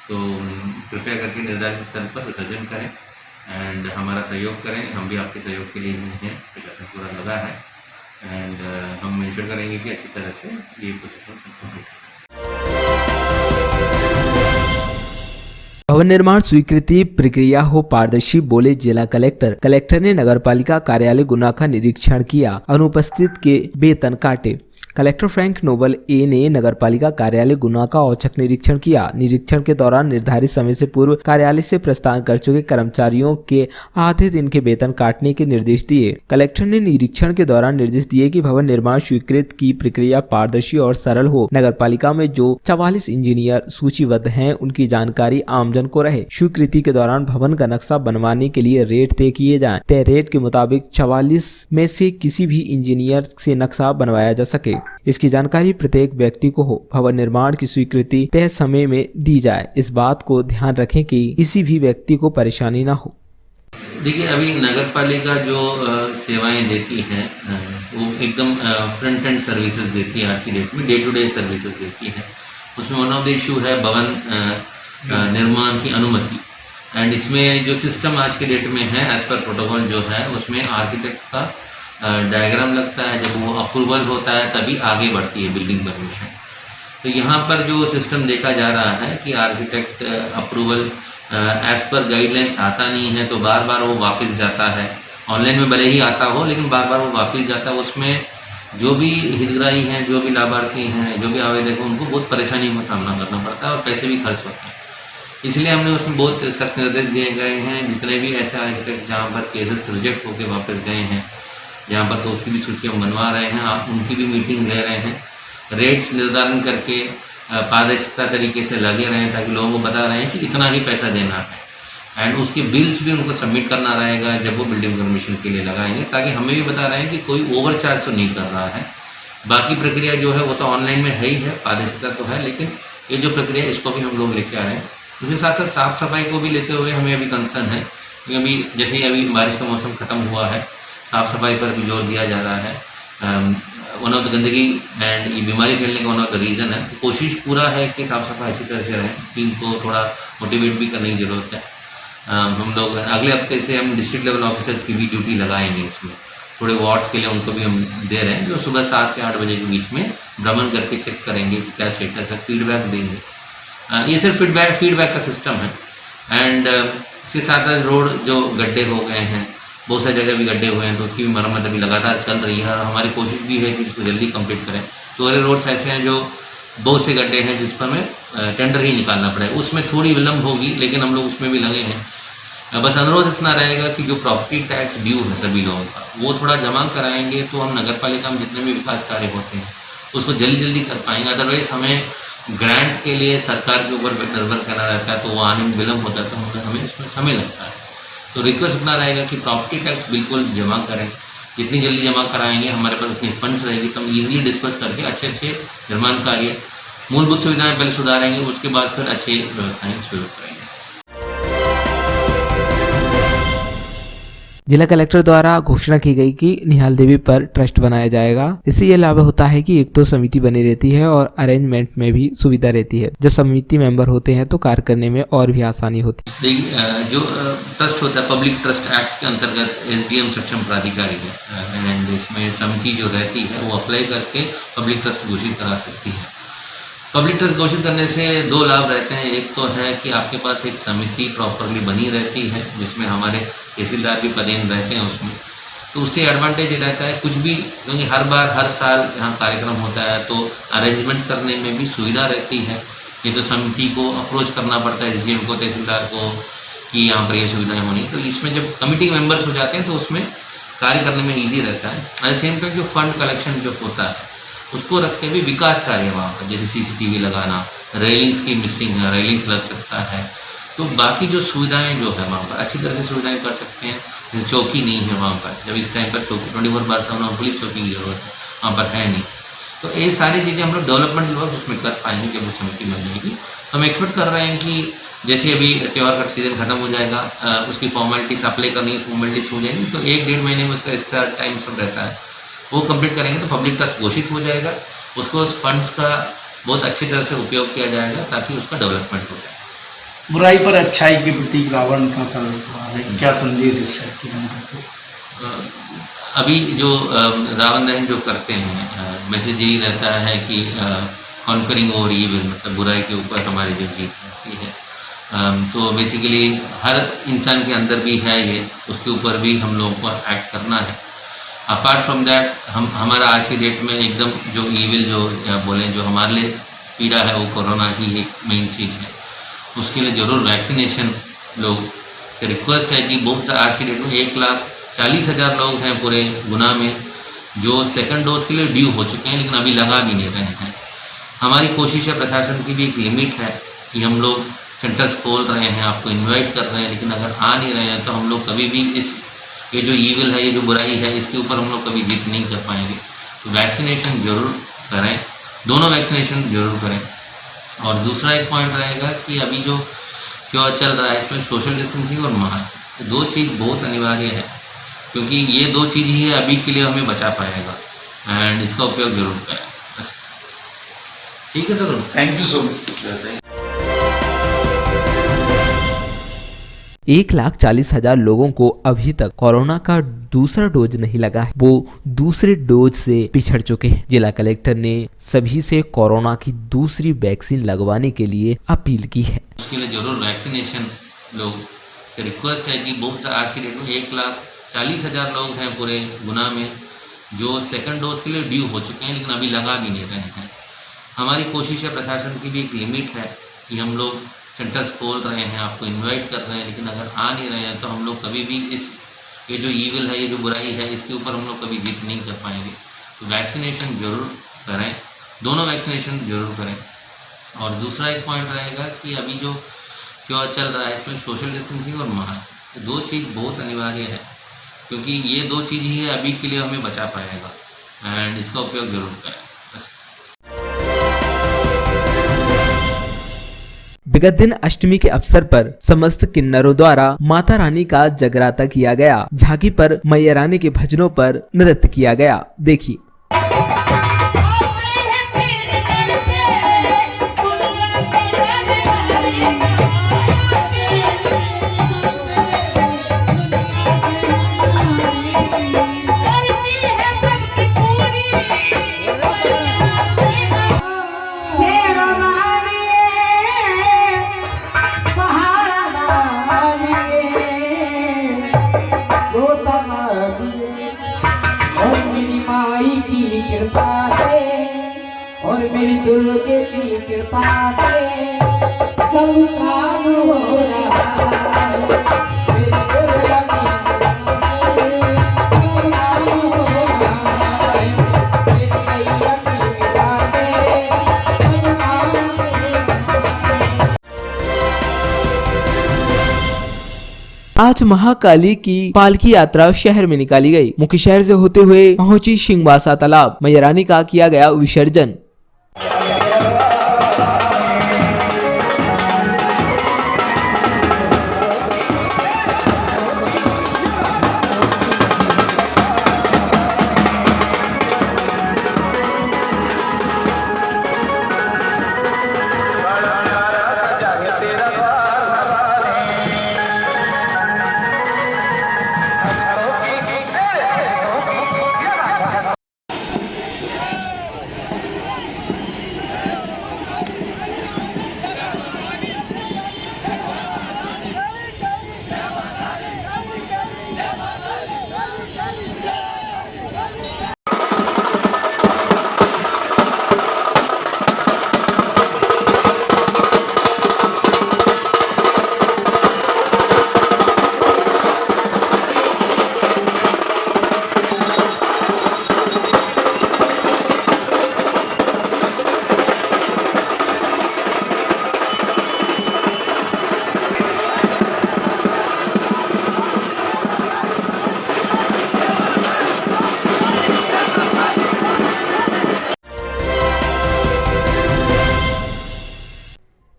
तो कृपया करके निर्धारित स्थल पर विसर्जन करें एंड हमारा सहयोग करें। हम भी आपके सहयोग के लिए ही हैं, प्रशासन पूरा लगा है एंड हम इंश्योर करेंगे कि अच्छी तरह से ये प्रोसेस संपन्न हो। भवन निर्माण स्वीकृति प्रक्रिया हो पारदर्शी, बोले जिला कलेक्टर। कलेक्टर ने नगरपालिका कार्यालय गुना का निरीक्षण किया, अनुपस्थित के वेतन काटे। कलेक्टर फ्रैंक नोवलिए ने नगरपालिका कार्यालय गुना का औचक निरीक्षण किया। निरीक्षण के दौरान निर्धारित समय से पूर्व कार्यालय से प्रस्थान कर चुके कर्मचारियों के आधे दिन के वेतन काटने के निर्देश दिए। कलेक्टर ने निरीक्षण के दौरान निर्देश दिए कि भवन निर्माण स्वीकृत की प्रक्रिया पारदर्शी और सरल हो। नगरपालिका में जो 44 इंजीनियर सूचीबद्ध हैं उनकी जानकारी आमजन को रहे। स्वीकृति के दौरान भवन का नक्शा बनवाने के लिए रेट तय किए जाएं। तय रेट के मुताबिक 44 में से किसी भी इंजीनियर से नक्शा बनवाया जा सके। इसकी जानकारी प्रत्येक व्यक्ति को हो। भवन निर्माण की स्वीकृति तय समय में दी जाए। इस बात को ध्यान रखें कि किसी भी व्यक्ति को परेशानी ना हो। देखिए, अभी नगर पालिका जो सेवाएं देती है वो एकदम फ्रंट एंड सर्विसेज देती है। आज की डेट में डे टू डे सर्विसेज देती है। उसमें वन ऑफ द इशू है भवन निर्माण की अनुमति। एंड इसमें जो सिस्टम आज की डेट में है एज पर प्रोटोकॉल जो है उसमें आर्किटेक्ट का डायग्राम लगता है। जब वो अप्रूवल होता है तभी आगे बढ़ती है बिल्डिंग परमिशन। तो यहाँ पर जो सिस्टम देखा जा रहा है कि architect approval as per guidelines आता नहीं है, तो बार बार वो वापस जाता है। ऑनलाइन में भले ही आता हो लेकिन बार बार वो वापस जाता है। उसमें जो भी हितग्राही हैं, जो भी लाभार्थी हैं, जो भी आवेदक हैं, उनको बहुत परेशानी का सामना करना पड़ता है और पैसे भी खर्च होते हैं। इसलिए हमने उसमें बहुत सख्त निर्देश दिए गए हैं। जितने भी ऐसे आर्किटेक्ट जहाँ पर केसेस रिजेक्ट होकर वापस गए हैं, यहाँ पर तो उसकी भी सूची हम बनवा रहे हैं, आप उनकी भी मीटिंग ले रहे हैं। रेट्स निर्धारण करके पारदर्शिता तरीके से लगे रहें, ताकि लोगों को बता रहे हैं कि इतना ही पैसा देना है, एंड उसके बिल्स भी उनको सबमिट करना रहेगा जब वो बिल्डिंग परमिशन के लिए लगाएंगे, ताकि हमें भी बता रहे हैं कि कोई ओवर चार्ज तो नहीं कर रहा है। बाकी प्रक्रिया जो है वो तो ऑनलाइन में है ही है, पारदर्शिता तो है, लेकिन ये जो प्रक्रिया है इसको भी हम लोग लेके आ रहे हैं। उसके साथ साथ साफ़ सफाई को भी लेते हुए हमें अभी कंसर्न है, क्योंकि अभी जैसे ही अभी बारिश का मौसम ख़त्म हुआ है, साफ़ सफाई पर भी जोर दिया जा रहा है। वन ऑफ द गंदगी एंड ये बीमारी फैलने का वन ऑफ द रीज़न है। तो कोशिश पूरा है कि साफ़ सफाई अच्छी तरह से रहे। टीम को थोड़ा मोटिवेट भी करने की ज़रूरत है। हम लोग अगले हफ्ते से हम डिस्ट्रिक्ट लेवल ऑफिसर्स की भी ड्यूटी लगाएंगे इसमें, थोड़े वार्ड्स के लिए उनको भी हम दे रहे हैं, जो सुबह 7 से 8 बजे के बीच में भ्रमण करके चेक करेंगे कि क्या स्टेटस है, फीडबैक देंगे। ये सिर्फ फीडबैक का सिस्टम है। एंड इसके साथ साथ रोड जो गड्ढे हो गए हैं, बहुत सारी जगह भी गड्ढे हुए हैं, तो उसकी भी मरम्मत अभी लगातार चल रही है। और हमारी कोशिश भी है कि इसको जल्दी कंप्लीट करें। तो अरे रोड्स ऐसे हैं जो बहुत से गड्ढे हैं जिस पर हमें टेंडर ही निकालना पड़ेगा, उसमें थोड़ी विलम्ब होगी, लेकिन हम लोग उसमें भी लगे हैं। बस अनुरोध इतना रहेगा कि जो प्रॉपर्टी टैक्स ड्यू है सभी लोगों का, वो थोड़ा जमा कराएंगे तो हम नगर पालिका में जितने भी विकास कार्य होते हैं उसको जल्दी कर पाएंगे। अदरवाइज हमें ग्रांट के लिए सरकार के ऊपर निर्भर करना रहता है, तो वो आने में विलम्ब होता है, तो हमें इसमें समय लगता है। तो रिक्वेस्ट इतना रहेगा कि प्रॉपर्टी टैक्स बिल्कुल जमा करें। जितनी जल्दी जमा कराएंगे हमारे पास उतनी फंड्स रहेगी, तो हम ईजिली डिस्पर्स करके अच्छे निर्माण कार्य, मूलभूत सुविधाएं पहले सुधारेंगे, उसके बाद फिर अच्छी व्यवस्थाएं शुरू करेंगे। जिला कलेक्टर द्वारा घोषणा की गई कि निहाल देवी पर ट्रस्ट बनाया जाएगा। इससे ये लाभ होता है कि एक तो समिति बनी रहती है और अरेंजमेंट में भी सुविधा रहती है। जब समिति मेंबर होते हैं तो कार्य करने में और भी आसानी होती है। जो ट्रस्ट होता है पब्लिक ट्रस्ट एक्ट के अंतर्गत SDM सक्षम प्राधिकारी है, एंड इसमें समिति जो रहती है वो अप्लाई करके पब्लिक ट्रस्ट घोषित करा सकती है। पब्लिक ट्रस्ट घोषित करने से 2 लाभ रहते हैं। एक तो है कि आपके पास एक समिति प्रॉपरली बनी रहती है, जिसमें हमारे तहसीलदार भी पदेन रहते हैं उसमें, तो उससे एडवांटेज रहता है कुछ भी, क्योंकि हर साल यहाँ कार्यक्रम होता है, तो अरेंजमेंट्स करने में भी सुविधा रहती है। ये तो समिति को अप्रोच करना पड़ता है, SDM को, तहसीलदार को, कि यहाँ पर ये सुविधाएँ होनी। तो इसमें जब कमेटी मेंबर्स हो जाते हैं तो उसमें कार्य करने में ईजी रहता है। एट द सेम टाइम जो फंड कलेक्शन जो होता है उसको रखते हुए विकास कार्य वहाँ पर, जैसे CCTV लगाना, रेलिंग्स की मिसिंग है, रेलिंग्स लग सकता है, तो बाकी जो सुविधाएं जो है वहाँ पर अच्छी तरह से सुविधाएं कर सकते हैं। जैसे चौकी नहीं है वहाँ पर, जब इस टाइम पर चौकी 24/7 पुलिस चौकी की जरूरत है, वहाँ पर है नहीं। तो ये सारी चीज़ें हम लोग डेवलपमेंट वर्क उसमें कर पाएंगे जब वो समिति बन जाएगी। हम एक्सपेक्ट कर रहे हैं कि जैसे अभी त्यौहार का सीजन खत्म हो जाएगा, उसकी फॉर्मेलिटीज अप्लाई करनी फॉर्मेलिटीज हो जाएंगी, तो 1-1.5 महीने में उसका स्टार्ट टाइम सब रहता है, वो कंप्लीट करेंगे तो पब्लिक ट्रस्ट घोषित हो जाएगा। उसको फंड्स का बहुत अच्छी तरह से उपयोग किया जाएगा ताकि उसका डेवलपमेंट हो जाए। बुराई पर अच्छाई के प्रति रावण का पर्व, क्या संदेश इससे आपकी जनता को? अभी जो रावण दहन जो करते हैं, मैसेज यही रहता है कि कॉन्करिंग ओवर ईविल, मतलब बुराई के ऊपर हमारी जो जीत रहती है। तो बेसिकली हर इंसान के अंदर भी है ये, उसके ऊपर भी हम लोगों को एक्ट करना है। अपार्ट फ्रॉम दैट हमारा आज की डेट में एकदम जो ईविल जो बोले जो हमारे लिए पीड़ा है वो कोरोना ही एक मेन चीज़ है। उसके लिए ज़रूर वैक्सीनेशन लोग से रिक्वेस्ट है कि बहुत सा आज की डेट में 1,40,000 लोग हैं पूरे गुना में जो सेकंड डोज के लिए ड्यू हो चुके हैं, लेकिन अभी लगा भी नहीं रहे हैं। हमारी कोशिश है, प्रशासन की भी एक लिमिट है कि हम लोग सेंटर्स खोल रहे हैं, आपको इन्वाइट कर रहे हैं, लेकिन अगर आ नहीं रहे हैं तो हम लोग कभी भी ये जो ईविल है, ये जो बुराई है, इसके ऊपर हम लोग कभी जीत नहीं कर पाएंगे। तो वैक्सीनेशन जरूर करें, दोनों वैक्सीनेशन जरूर करें। और दूसरा एक पॉइंट रहेगा कि अभी जो त्योहार चल रहा है इसमें सोशल डिस्टेंसिंग और मास्क, 2 चीज़ बहुत अनिवार्य है, क्योंकि ये 2 चीज़ ही है अभी के लिए हमें बचा पाएगा, एंड इसका उपयोग जरूर करें। बस ठीक है sir, thank you so much. 1,40,000 लोगों को अभी तक कोरोना का दूसरा डोज नहीं लगा है, वो दूसरे डोज से पिछड़ चुके हैं। जिला कलेक्टर ने सभी से कोरोना की दूसरी वैक्सीन लगवाने के लिए अपील की है। उसके लिए जरूर वैक्सीनेशन लोग से रिक्वेस्ट है कि बहुत सा आज की डेट में 1,40,000 लोग हैं पूरे गुना में जो सेकंड डोज के लिए ड्यू हो चुके हैं, लेकिन अभी लगा भी नहीं रहे हैं। हमारी कोशिश है, प्रशासन की भी एक लिमिट है कि हम लोग सेंटर्स खोल रहे हैं, आपको इनवाइट कर रहे हैं, लेकिन अगर आ नहीं रहे हैं तो हम लोग कभी भी ये जो ईविल है, ये जो बुराई है, इसके ऊपर हम लोग कभी जीत नहीं कर पाएंगे। तो वैक्सीनेशन जरूर करें, दोनों वैक्सीनेशन जरूर करें। और दूसरा एक पॉइंट रहेगा कि अभी जो क्यों चल रहा है इसमें सोशल डिस्टेंसिंग और मास्क, दो चीज़ बहुत अनिवार्य है, क्योंकि ये दो चीज़ ही है अभी के लिए हमें बचा पाएगा एंड इसका उपयोग जरूर करें बस। विगत दिन अष्टमी के अवसर पर समस्त किन्नरों द्वारा माता रानी का जगराता किया गया। झांकी पर मैया रानी के भजनों पर नृत्य किया गया। देखिए। और मेरी दुर्गे की कृपा से सब काम हो रहा है। मेरी दुर्गा की सब काम हो रहा है। मेरी मैया की कृपा से सब काम हो रहा है। आज महाकाली की पालकी यात्रा शहर में निकाली गई। मुख्य शहर से होते हुए पहुंची सिंहवासा तालाब। मैया रानी का किया गया विसर्जन।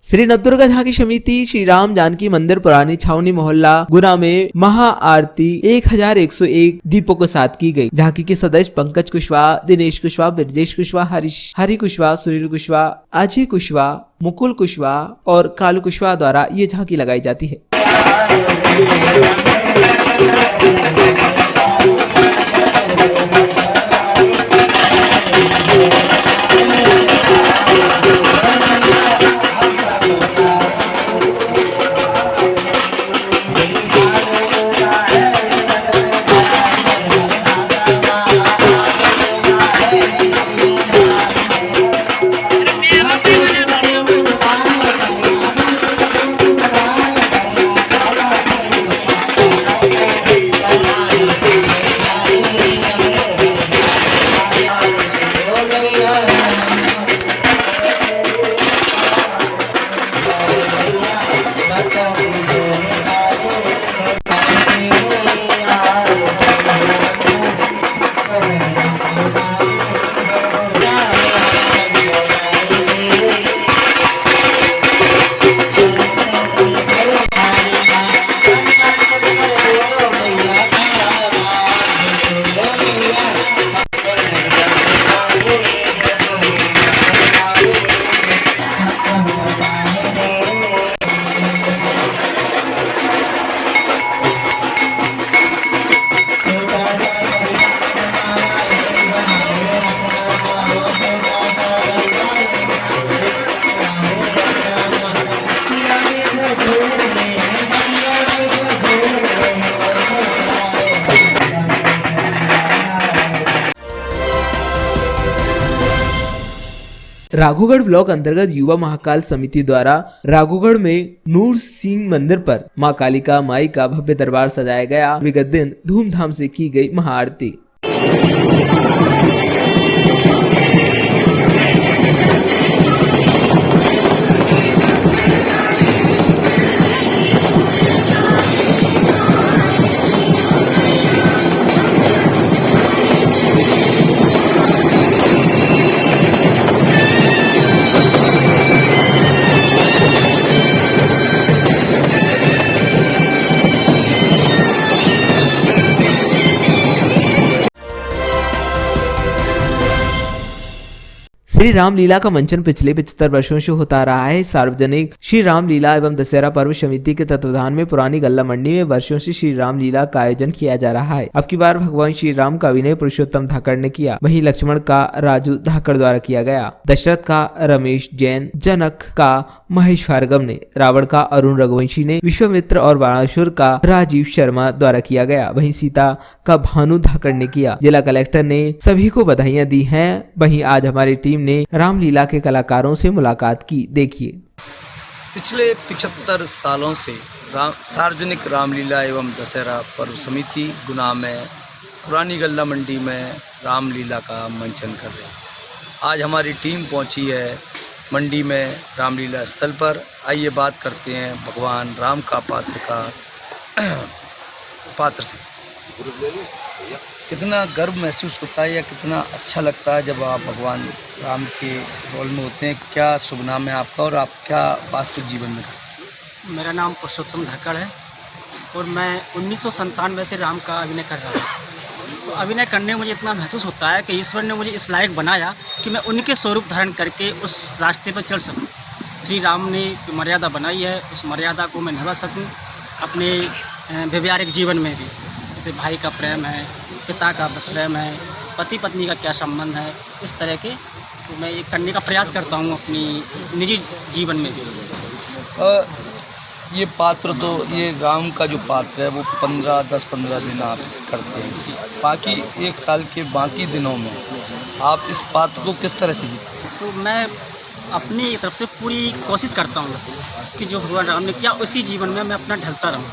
श्री नवदुर्गा झांकी समिति श्री राम जानकी मंदिर पुरानी छावनी मोहल्ला गुना में महा आरती 1101 दीपों के साथ की गई। झांकी के सदस्य पंकज कुशवाहा, दिनेश कुशवाहा, ब्रजेश कुशवाहा, हरि कुशवाहा, सुनील कुशवाहा, अजय कुशवाहा, मुकुल कुशवाहा और कालू कुशवाहा द्वारा ये झांकी लगाई जाती है। राघोगढ़ ब्लॉक अंतर्गत युवा महाकाल समिति द्वारा राघोगढ़ में नूर सिंह मंदिर पर मां कालिका माई का भव्य दरबार सजाया गया। विगत दिन धूमधाम से की गई महाआरती। श्री रामलीला का मंचन पिछले 75 वर्षों से होता रहा है। सार्वजनिक श्री रामलीला एवं दशहरा पर्व समिति के तत्वाधान में पुरानी गल्ला मंडी में वर्षों से श्री रामलीला का आयोजन किया जा रहा है। अब की बार भगवान श्री राम का अभिनय पुरुषोत्तम धाकड़ ने किया, वहीं लक्ष्मण का राजू धाकड़ द्वारा किया गया, दशरथ का रमेश जैन, जनक का महेश भार्गव ने, रावण का अरुण रघुवंशी ने, विश्वामित्र और बाणासुर का राजीव शर्मा द्वारा किया गया, वहीं सीता का भानु धाकड़ ने किया। जिला कलेक्टर ने सभी को बधाइयां दी हैं। वहीं आज हमारी टीम ने रामलीला के कलाकारों से मुलाकात की, देखिए। पिछले 75 सालों से सार्वजनिक रामलीला एवं दशहरा पर्व समिति गुना में पुरानी गल्ला मंडी में रामलीला का मंचन कर रहे हैं। आज हमारी टीम पहुंची है मंडी में रामलीला स्थल पर। आइए बात करते हैं भगवान राम का पात्र से। कितना गर्व महसूस होता है या कितना अच्छा लगता है जब आप भगवान राम के रोल में होते हैं? क्या शुभ नाम है आपका और आप क्या वास्तविक जीवन में करते हैं? मेरा नाम पुरुषोत्तम धाकड़ है और मैं 1997 से राम का अभिनय कर रहा हूँ। तो अभिनय करने में मुझे इतना महसूस होता है कि ईश्वर ने मुझे इस लायक बनाया कि मैं उनके स्वरूप धारण करके उस रास्ते पर चल सकूँ। श्री राम ने जो मर्यादा बनाई है उस मर्यादा को मैं निभा सकूँ अपने व्यवहारिक जीवन में भी। जैसे भाई का प्रेम है, पिता का प्रेम है, पति पत्नी का क्या संबंध है, इस तरह के तो मैं ये करने का प्रयास करता हूँ अपनी निजी जीवन में भी। ये पात्र तो ये राम का जो पात्र है वो 10-15 दिन आप करते हैं, बाकी एक साल के बाकी दिनों में आप इस पात्र को किस तरह से जीते हैं? तो मैं अपनी तरफ से पूरी कोशिश करता हूँ कि जो भगवान राम ने किया उसी जीवन में मैं अपना ढलता रहूँ।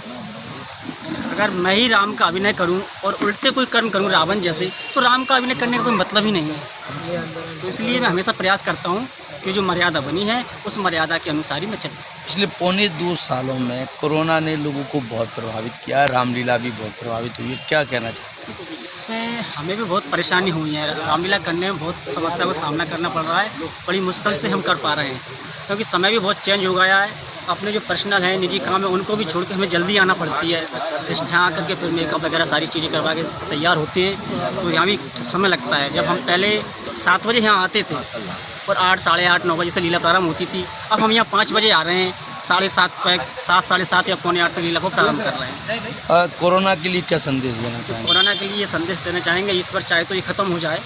अगर मैं ही राम का अभिनय करूं और उल्टे कोई कर्म करूं रावण जैसे, तो राम का अभिनय करने का कोई मतलब ही नहीं है। तो इसलिए मैं हमेशा प्रयास करता हूं कि जो मर्यादा बनी है उस मर्यादा के अनुसार ही मैं चलूं। पिछले पौने 2 सालों में कोरोना ने लोगों को बहुत प्रभावित किया, रामलीला भी बहुत प्रभावित हुई है, क्या कहना चाहते हैं? इसमें हमें भी बहुत परेशानी हुई है। रामलीला करने में बहुत समस्या का सामना करना पड़ रहा है, बड़ी मुश्किल से हम कर पा रहे हैं क्योंकि समय भी बहुत चेंज हो गया है। अपने जो पर्सनल है, निजी काम है, उनको भी छोड़ के हमें जल्दी आना पड़ती है। यहाँ आकर के फिर मेकअप वगैरह सारी चीज़ें करवा के तैयार होते हैं, तो यहाँ भी समय लगता है। जब हम पहले 7 बजे यहाँ आते थे और 8, साढ़े 8, 9 बजे से लीला प्रारंभ होती थी, अब हम यहाँ 5 बजे आ रहे हैं, 7:30 साढ़े 7 या पौने 8 तक लीला को प्रारंभ कर रहे हैं। कोरोना के लिए क्या संदेश देना चाहेंगे? कोरोना के लिए संदेश देना चाहेंगे, इस पर चाहे तो ये ख़त्म हो जाए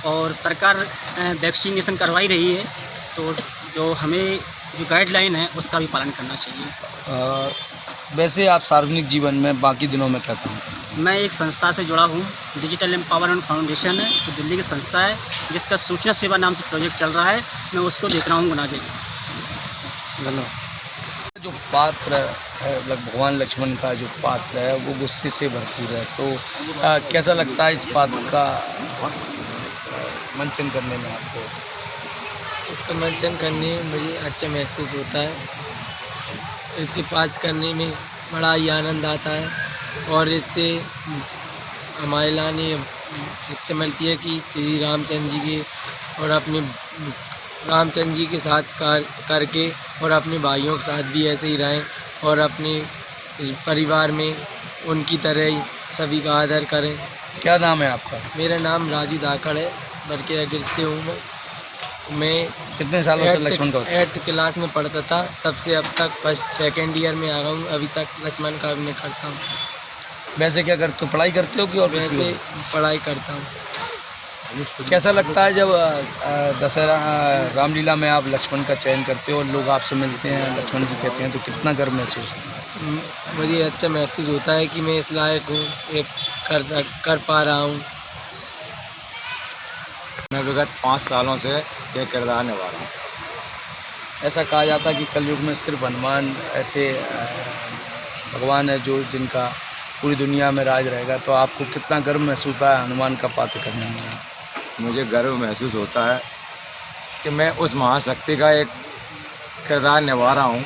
और सरकार वैक्सीनेशन करवाई रही है, तो जो हमें जो गाइडलाइन है उसका भी पालन करना चाहिए। वैसे आप सार्वजनिक जीवन में बाकी दिनों में क्या काम करते हैं? मैं एक संस्था से जुड़ा हूँ, डिजिटल एम्पावरमेंट फाउंडेशन है, तो दिल्ली की संस्था है जिसका सूचना सेवा नाम से प्रोजेक्ट चल रहा है, मैं उसको देख रहा हूँ गुना के। धन्यवाद। जो पात्र है भगवान लक्ष्मण का जो पात्र है वो गुस्से से भरपूर है, तो कैसा लगता है इस पात्र का मंचन करने में आपको? इसका मंचन करने में मुझे अच्छा महसूस होता है। इसके पाठ करने में बड़ा ही आनंद आता है और इससे हमारे लाने इससे मिलती है कि श्री रामचंद्र जी के और अपने रामचंद्र जी के साथ करके और अपने भाइयों के साथ भी ऐसे ही रहें और अपने परिवार में उनकी तरह ही सभी का आदर करें। क्या नाम है आपका? मेरा नाम राजू धाकड़ है, बरके गिर से हूँ मैं। कितने सालों से लक्ष्मण का? 8th क्लास में पढ़ता था, तब से अब तक 2nd ईयर में आ रहा हूँ, अभी तक लक्ष्मण का अभिनय करता हूँ। वैसे क्या करते हो, पढ़ाई करते हो कि और? वैसे पढ़ाई करता हूँ। कैसा लगता है जब दशहरा रामलीला में आप लक्ष्मण का चयन करते हो और लोग आपसे मिलते हैं, लक्ष्मण जी कहते हैं, तो कितना गर्व महसूस होता है? मुझे अच्छा महसूस होता है कि मैं इस लायक हूँ, एक कर पा रहा हूँ। मैं विगत 5 सालों से ये किरदार निभा रहा हूँ। ऐसा कहा जाता है कि कलयुग में सिर्फ हनुमान ऐसे भगवान है जो जिनका पूरी दुनिया में राज रहेगा, तो आपको कितना गर्व महसूस होता है हनुमान का पात्र करने में? मुझे गर्व महसूस होता है कि मैं उस महाशक्ति का एक किरदार निभा रहा हूँ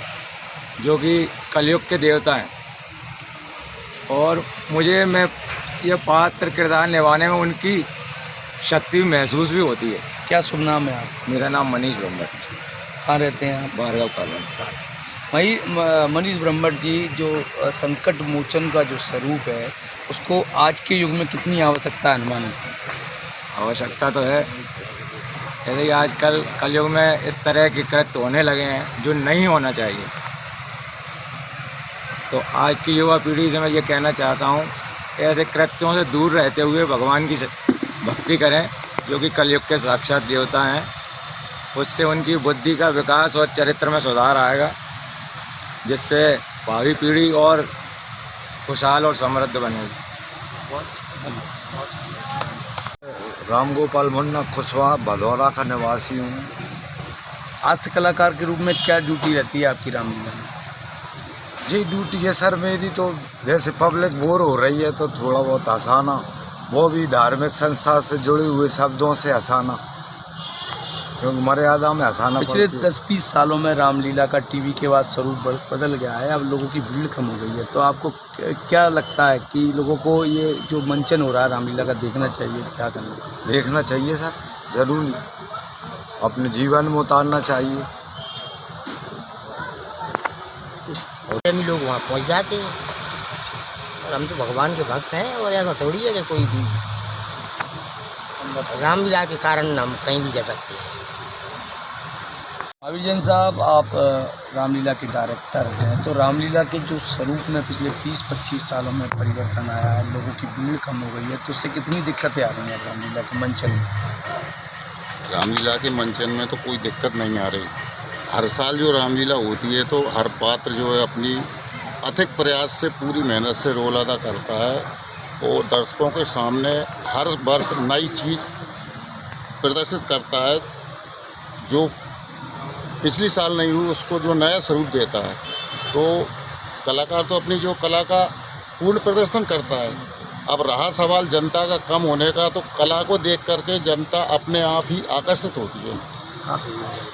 जो कि कलयुग के देवता हैं, और मुझे मैं ये पात्र किरदार निभाने में उनकी शक्ति महसूस भी होती है। क्या शुभ नाम है आप? मेरा नाम मनीष ब्रह्मट। कहाँ रहते हैं आप? भार्गव कॉलोनी। वही मनीष ब्रह्मट जी, जो संकट मोचन का जो स्वरूप है उसको आज के युग में कितनी आवश्यकता है हनुमान की? आवश्यकता तो है, जैसे कि आजकल कलयुग में इस तरह के कृत्य होने लगे हैं जो नहीं होना चाहिए। तो आज की युवा पीढ़ी से मैं ये कहना चाहता हूँ, ऐसे कृत्यों से दूर रहते हुए भगवान की भक्ति करें, जो कि कलयुग के साक्षात देवता हैं। उससे उनकी बुद्धि का विकास और चरित्र में सुधार आएगा, जिससे भावी पीढ़ी और खुशहाल और समृद्ध बनेगी। राम गोपाल मुन्ना कुशवाहा भदौरा का निवासी हूँ। हास्य कलाकार के रूप में क्या ड्यूटी रहती है आपकी रामलीला में? जी ड्यूटी है सर मेरी, तो जैसे पब्लिक बोर हो रही है तो थोड़ा बहुत हंसाना, वो भी धार्मिक संस्था से जुड़े हुए शब्दों से हंसाना, क्योंकि मर्यादा में हंसाना। पिछले 10-20 सालों में रामलीला का टीवी के बाद स्वरूप बदल गया है, अब लोगों की भीड़ कम हो गई है, तो आपको क्या लगता है कि लोगों को ये जो मंचन हो रहा है रामलीला का देखना चाहिए, क्या करना चाहिए? देखना चाहिए सर, जरूर अपने जीवन में उतारना चाहिए। प्रेमी लोग वहाँ पहुँच जाते हैं, और हम तो भगवान के भक्त हैं, और ऐसा थोड़ी है कि कोई भी रामलीला के कारण हम कहीं भी जा सकते हैं। महावीर जैन साहब, आप रामलीला के डायरेक्टर हैं, तो रामलीला के जो स्वरूप में पिछले 20-25 सालों में परिवर्तन आया है, लोगों की भीड़ कम हो गई है, तो उससे कितनी दिक्कतें आ रही हैं रामलीला के मंचन में? रामलीला के मंचन में तो कोई दिक्कत नहीं आ रही। हर साल जो रामलीला होती है तो हर पात्र जो है अपनी अथक प्रयास से, पूरी मेहनत से रोल अदा करता है, और दर्शकों के सामने हर वर्ष नई चीज़ प्रदर्शित करता है, जो पिछली साल नहीं हुई उसको जो नया स्वरूप देता है। तो कलाकार तो अपनी जो कला का पूर्ण प्रदर्शन करता है। अब रहा सवाल जनता का कम होने का, तो कला को देख करके जनता अपने आप ही आकर्षित होती है।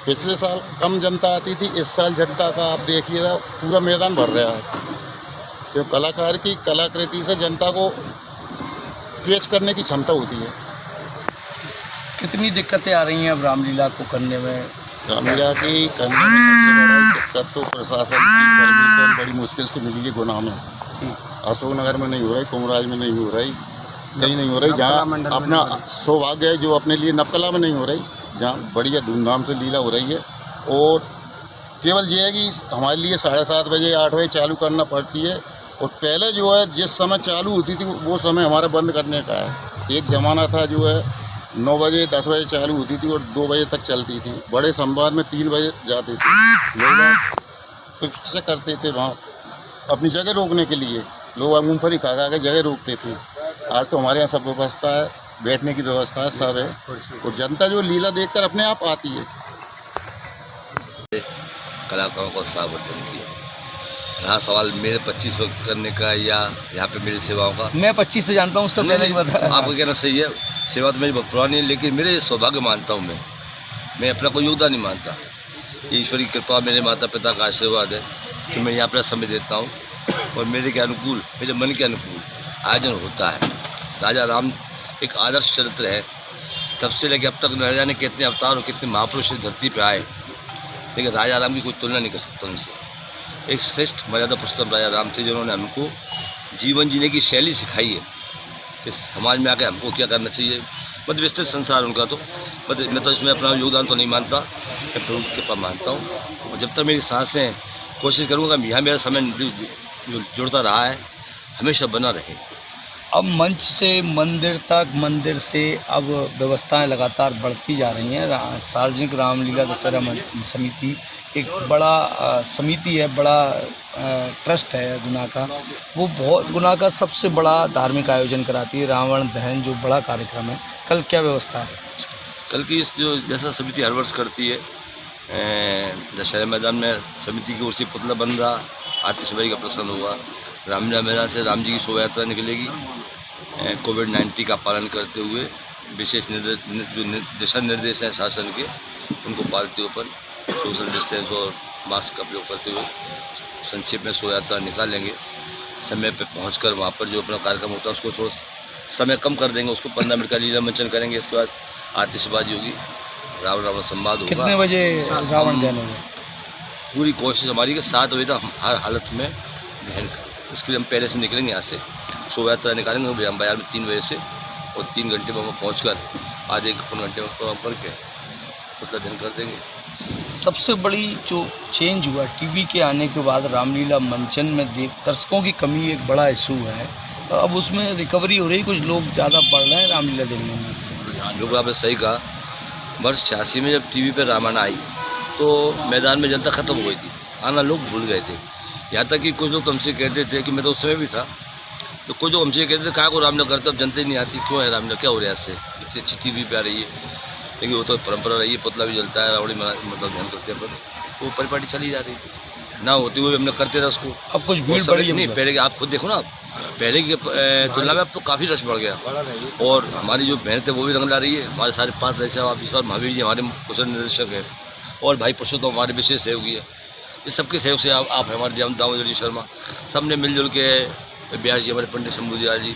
पिछले साल कम जनता आती थी, इस साल जनता का आप देखिएगा पूरा मैदान भर रहा है, तो कलाकार की कलाकृति से जनता को कैच करने की क्षमता होती है। कितनी दिक्कतें आ रही हैं अब रामलीला को करने में? रामलीला की करने में सबसे बड़ा दिक्कत तो प्रशासन की परमिशन बड़ी मुश्किल से मिली है। गुना में, अशोकनगर में नहीं हो रही, कुमराज में नहीं हो रही, कहीं नहीं हो रही। जहाँ अपना सौभाग्य है जो अपने लिए नवकला में नहीं हो रही, जहाँ बढ़िया धूमधाम से लीला हो रही है। और केवल ये है कि हमारे लिए 7:30 बजे 8 बजे चालू करना पड़ती है, और पहले जो है जिस समय चालू होती थी वो समय हमारा बंद करने का है। एक ज़माना था जो है 9 बजे 10 बजे चालू होती थी और 2 बजे तक चलती थी। बड़े संवाद में 3 बजे जाते थे लोग, प्रतीक्षा करते थे वहाँ अपनी जगह रोकने के लिए। लोग मूँगफली खा खा के जगह रोकते थे। आज तो हमारे यहाँ सब व्यवस्था है, बैठने की व्यवस्था है, सब है, और जनता जो लीला देखकर अपने आप आती है। कलाकारों को सावधान किया। यहाँ सवाल मेरे 25 वक्त करने का या यहाँ पे मेरी सेवाओं का, मैं 25 से जानता हूँ, उससे पहले की बात है। आपको कहना सही है, सेवा तो मेरी बहुत पुरानी है, लेकिन मेरे सौभाग्य मानता हूँ मैं अपना कोई योगदान नहीं मानता। ईश्वर की कृपा, मेरे माता पिता का आशीर्वाद है कि मैं यहाँ पर समय देता हूँ, और मेरे के अनुकूल, मेरे मन के अनुकूल आयोजन होता है। राजा राम एक आदर्श चरित्र है, तब से लेकर अब तक न जाने कितने अवतार और कितने महापुरुष धरती पे आए, लेकिन राजा राम की कोई तुलना नहीं कर सकता उनसे। एक श्रेष्ठ मर्यादा पुरुषोत्तम राजा राम थे, जिन्होंने हमको जीवन जीने की शैली सिखाई है, इस समाज में आके हमको क्या करना चाहिए। मतलब विस्तृत संसार उनका, तो मतलब मैं तो इसमें अपना योगदान तो नहीं मानता, मैं प्रभु की कृपा मानता हूँ। और जब तक मेरी सांसें, कोशिश करूँगा यहाँ मेरा समय जो जुड़ता रहा है हमेशा बना रहे। अब मंच से मंदिर तक, मंदिर से अब व्यवस्थाएं लगातार बढ़ती जा रही हैं। सार्वजनिक रामलीला दशहरा समिति एक बड़ा समिति है, बड़ा ट्रस्ट है गुना का, वो बहुत गुना का सबसे बड़ा धार्मिक आयोजन कराती है, रावण दहन जो बड़ा कार्यक्रम है। कल क्या व्यवस्था है? कल की इस जो जैसा समिति हर वर्ष करती है, दशहरा मैदान में समिति की ओर से पुतला बन रहा, आतिशबाजी का प्रसंग होगा, रामलीला मैदान से राम जी की शोभा यात्रा निकलेगी, कोविड-19 का पालन करते हुए विशेष जो दिशा निर्देश हैं शासन के, उनको पालते हुए सोशल डिस्टेंस और मास्क का प्रयोग करते हुए संक्षेप में शोभा यात्रा निकालेंगे। समय पर पहुंचकर वहां पर जो अपना कार्यक्रम होता है उसको थोड़ा समय कम कर देंगे, उसको 15 मिनट का लीला मंचन करेंगे। इसके बाद आतिशबाजी होगी, रावण संवाद होगा। कितने बजे रावण दहन होगा? पूरी कोशिश हमारी कि 7 बजे तक हम हर हालत में दहन करें। उसके लिए हम पहले से निकलेंगे, यहाँ से शोभा यात्रा निकालेंगे हम बाजार में 3 बजे से, और 3 घंटे में वहाँ पहुँच कर आधे 1 घंटे में प्रोग्राम करके पुतला दहन कर देंगे। सबसे बड़ी जो चेंज हुआ टीवी के आने के बाद रामलीला मंचन में दर्शकों की कमी एक बड़ा इशू है, अब उसमें रिकवरी हो रही, कुछ लोग ज़्यादा बढ़ रहे हैं रामलीला देखने में। बिल्कुल आपने सही कहा। वर्ष 86 में जब टीवी पर रामायण आई तो मैदान में जनता ख़त्म हो गई थी, आना लोग भूल गए थे। यहाँ तक कि कुछ लोग तो हमसे कहते थे कि मैं तो उस समय भी था, तो कुछ लोग हमसे कहते थे कहाँ को रामलीला करते, अब जनता ही नहीं आती, क्यों है रामलीला, क्या हो रहा है इससे, इतनी अच्छी टीवी पे आ रही है। लेकिन वो तो परंपरा रही है, पुतला भी जलता है, रावड़ी मतलब ध्यान करते हैं, पर वो परिपाटी चली जा रही थी ना, होती हुई हमने करते रहे उसको। अब कुछ भीड़ बढ़ी नहीं, पहले की आप खुद देखो ना, आप पहले की तुलना में अब तो काफ़ी रश बढ़ गया, और हमारी जो बहन थे वो भी रंग ला रही है। हमारे सारे 5 रहे आप इस बार महावीर जी हमारे कुशल निर्देशक हैं, और भाई पुरुषोत्तम हमारे विशेष सहयोगी है। इस सबके सहयोग से आप हमारे दामोदर जी शर्मा, सब ने मिलजुल के, ब्यास जी हमारे पंडित शंभू जी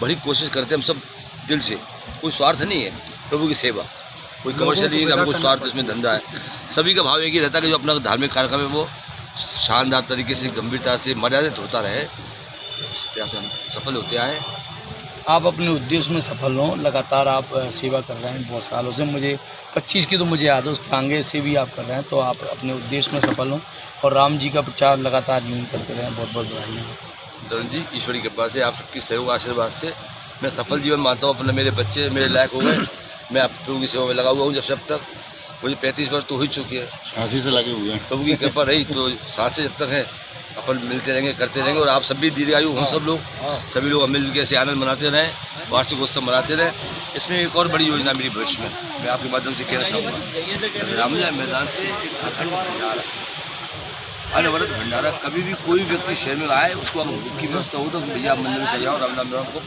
बड़ी कोशिश करते हैं हम सब दिल से, कोई स्वार्थ नहीं है, प्रभु की सेवा, कोई कमर्शियल नहीं है, हमें कोई स्वार्थ इसमें धंधा है। सभी का भाव एक ही रहता है कि जो अपना धार्मिक कार्यक्रम है वो शानदार तरीके से, गंभीरता से, मर्यादित होता रहे, हम सफल होते आए। आप अपने उद्देश्य में सफल हों, लगातार आप सेवा कर रहे हैं बहुत सालों से, मुझे 25 की तो मुझे याद है, उसके आगे से भी आप कर रहे हैं, तो आप अपने उद्देश्य में सफल हों और राम जी का प्रचार लगातार यूँ करते रहें। बहुत बहुत बधाई। दरन जी, ईश्वरी की कृपा से, आप सबकी सहयोग आशीर्वाद से मैं सफल जीवन मानता हूँ। अपने मेरे बच्चे मेरे लायक हो गए, मैं आप प्रभु की सेवा में लगा हुआ हूँ। जब तक मुझे 35 वर्ष तो हो ही चुकी है, 86 से लगे हुए हैं। प्रभु की कृपा रही तो सांसें जब तक है अपन मिलते रहेंगे, करते रहेंगे, और आप सब भी दीर्घायु हम सब लोग, सभी लोग मिल के ऐसे आनंद मनाते रहें, वार्षिक उत्सव मनाते रहें। इसमें एक और बड़ी योजना मेरी भविष्य में मैं आपके माध्यम से कहना चाहूँगा, रामलीला मैदान से अखंड भंडारा, अनवरत भंडारा, कभी भी कोई व्यक्ति शहर में आए उसको अगर भूख की व्यवस्था हो तो भैया मंदिर में चले जाओ, रामलीला मैदान को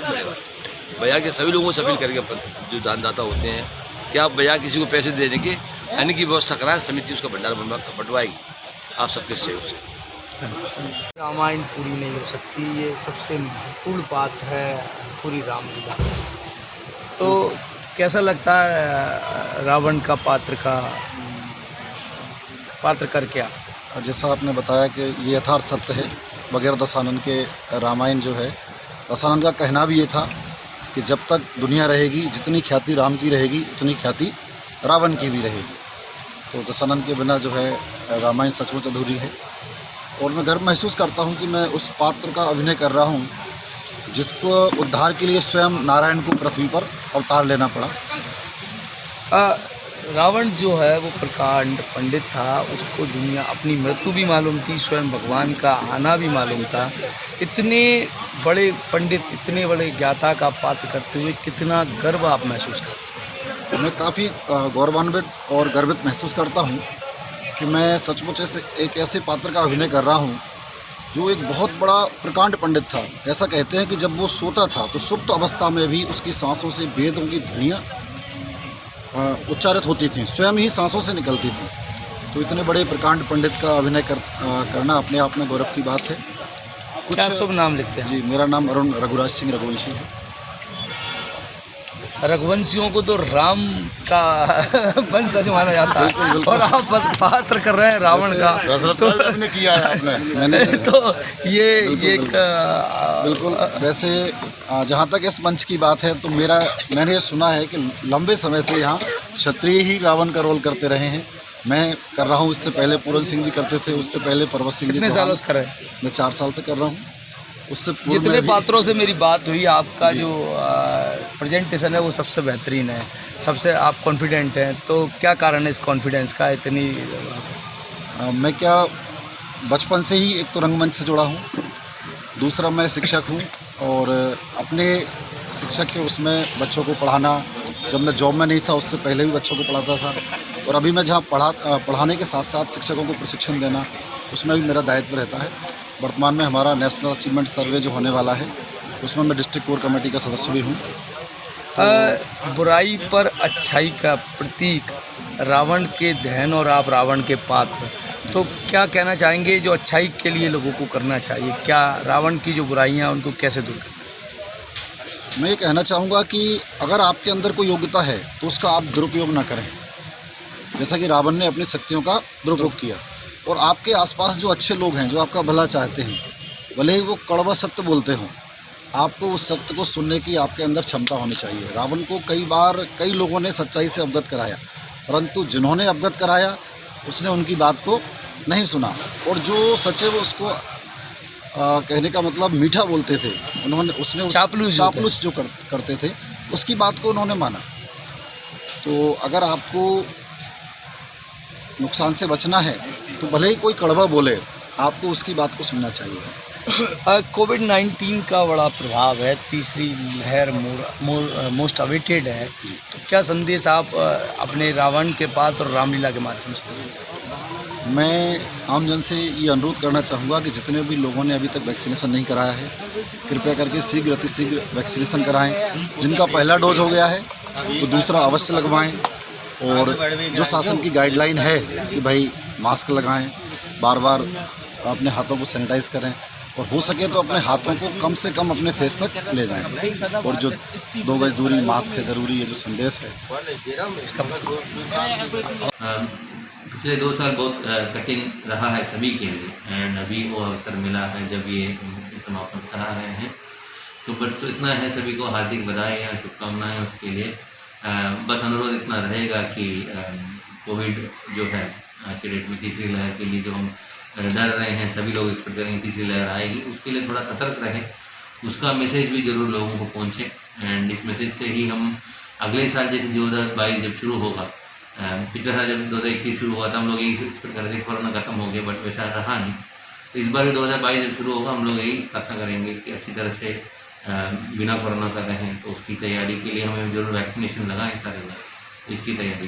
पड़ेगा। भैया के सभी लोगों से अपील करेंगे अपन जो दानदाता होते हैं कि आप भैया किसी को पैसे देने के अन्न की व्यवस्था कराएं, समिति उसका भंडारा बंटवाएगी आप सबके सहयोग से। रामायण पूरी नहीं हो सकती, ये सबसे महत्वपूर्ण बात है पूरी रामलीला। तो कैसा लगता है रावण का पात्र करके आप? जैसा आपने बताया कि ये यथार्थ सत्य है, बगैर दशानन के रामायण जो है, दशानन का कहना भी ये था कि जब तक दुनिया रहेगी, जितनी ख्याति राम की रहेगी उतनी ख्याति रावण की भी रहेगी। तो दशानन के बिना जो है रामायण सचमुच अधूरी है, और मैं गर्व महसूस करता हूँ कि मैं उस पात्र का अभिनय कर रहा हूँ जिसको उद्धार के लिए स्वयं नारायण को पृथ्वी पर अवतार लेना पड़ा। रावण जो है वो प्रकांड पंडित था, उसको दुनिया अपनी मृत्यु भी मालूम थी, स्वयं भगवान का आना भी मालूम था। इतने बड़े पंडित, इतने बड़े ज्ञाता का पात्र करते हुए कितना गर्व आप महसूस करते हैं? मैं काफ़ी गौरवान्वित और गर्वित महसूस करता हूँ कि मैं सचमुच एक ऐसे पात्र का अभिनय कर रहा हूँ जो एक बहुत बड़ा प्रकांड पंडित था। ऐसा कहते हैं कि जब वो सोता था तो सुप्त अवस्था में भी उसकी सांसों से वेदों की ध्वनियाँ उच्चारित होती थी, स्वयं ही सांसों से निकलती थी। तो इतने बड़े प्रकांड पंडित का अभिनय करना अपने आप में गौरव की बात है। क्या शुभ नाम लिखते हैं? जी, मेरा नाम अरुण रघुराज सिंह रघुवंशी है। रघुवंशियों को तो राम का वंशज माना जाता है, बिल्कुल, बिल्कुल। और आप पात्र कर रहे हैं रावण का, तो आपने किया है मैंने तो ये बिल्कुल। वैसे जहाँ तक इस मंच की बात है तो मैंने ये सुना है कि लंबे समय से यहाँ क्षत्रिय ही रावण का रोल करते रहे हैं। मैं कर रहा हूँ, इससे पहले पूरन सिंह जी करते थे, उससे पहले पर्वत सिंह जी। कितने सालों से कर रहे हैं? मैं 4 साल से कर रहा हूँ। उससे जितने पात्रों से मेरी बात हुई, आपका जो प्रेजेंटेशन है वो सबसे बेहतरीन है, सबसे आप कॉन्फिडेंट हैं। तो क्या कारण है इस कॉन्फिडेंस का इतनी? मैं क्या बचपन से ही एक तो रंगमंच से जुड़ा हूँ, दूसरा मैं शिक्षक हूँ, और अपने शिक्षक के उसमें बच्चों को पढ़ाना, जब मैं जॉब में नहीं था उससे पहले भी बच्चों को पढ़ाता था, और अभी मैं जहाँ पढ़ाने के साथ साथ शिक्षकों को प्रशिक्षण देना, उसमें भी मेरा दायित्व रहता है। वर्तमान में हमारा नेशनल अचीवमेंट सर्वे जो होने वाला है उसमें मैं डिस्ट्रिक्ट कोर कमेटी का सदस्य भी हूँ। बुराई पर अच्छाई का प्रतीक रावण के दहन और आप रावण के पात्र, तो क्या कहना चाहेंगे जो अच्छाई के लिए लोगों को करना चाहिए? क्या रावण की जो बुराइयाँ उनको कैसे दूर करना? मैं ये कहना चाहूँगा कि अगर आपके अंदर कोई योग्यता है तो उसका आप दुरुपयोग ना करें, जैसा कि रावण ने अपनी शक्तियों का दुरुपयोग किया। और आपके आसपास जो अच्छे लोग हैं, जो आपका भला चाहते हैं, भले ही वो कड़वा सत्य बोलते हों, आपको उस सत्य को सुनने की आपके अंदर क्षमता होनी चाहिए। रावण को कई बार कई लोगों ने सच्चाई से अवगत कराया, परंतु जिन्होंने अवगत कराया उसने उनकी बात को नहीं सुना, और जो सचिव उसको कहने का मतलब मीठा बोलते थे, उसने चापलूस जो करते थे उसकी बात को उन्होंने माना। तो अगर आपको नुकसान से बचना है तो भले ही कोई कड़वा बोले, आपको उसकी बात को सुनना चाहिए। कोविड-19 का बड़ा प्रभाव है, तीसरी लहर मोस्ट अवेटेड है, तो क्या संदेश आप अपने रावण के पात और रामलीला के माध्यम से देंगे? मैं आम जन से ये अनुरोध करना चाहूँगा कि जितने भी लोगों ने अभी तक वैक्सीनेशन नहीं कराया है, कृपया करके शीघ्र अतिशीघ्र वैक्सीनेशन कराएं। जिनका पहला डोज हो गया है तो दूसरा अवश्य लगवाएं, और जो शासन की गाइडलाइन है कि भाई मास्क लगाएं, बार बार अपने हाथों को सैनिटाइज करें, और हो सके तो अपने हाथों को कम से कम अपने फेस तक ले जाएं, और जो 2 गज दूरी मास्क है ज़रूरी है, जो संदेश है इसका पिछले 2 साल बहुत कठिन रहा है सभी के लिए, एंड अभी वो अवसर मिला है जब ये समापन करा रहे हैं। तो बस इतना है, सभी को हार्दिक बधाई या शुभकामनाएं उसके लिए। बस अनुरोध इतना रहेगा कि कोविड जो है आज के डेट में तीसरी लहर के लिए जो हम डर रहे हैं, सभी लोग एक्सपेक्ट करेंगे तीसरी लहर आएगी, उसके लिए थोड़ा सतर्क रहें, उसका मैसेज भी ज़रूर लोगों को पहुँचे। एंड इस मैसेज से ही हम अगले साल जैसे 2022 जब शुरू होगा, पिछले साल जब 2021 शुरू हुआ था हम लोग यही एक्सपेक्ट कर रहे थे कोरोना खत्म हो गया, बट वैसा रहा नहीं। तो इस बार भी 2022 जब शुरू होगा हम लोग यही प्रार्थना करेंगे कि अच्छी तरह से बिना कोरोना का रहें। तो उसकी तैयारी के लिए हमें जरूर वैक्सीनेशन लगाएं सारे लोग, इसकी तैयारी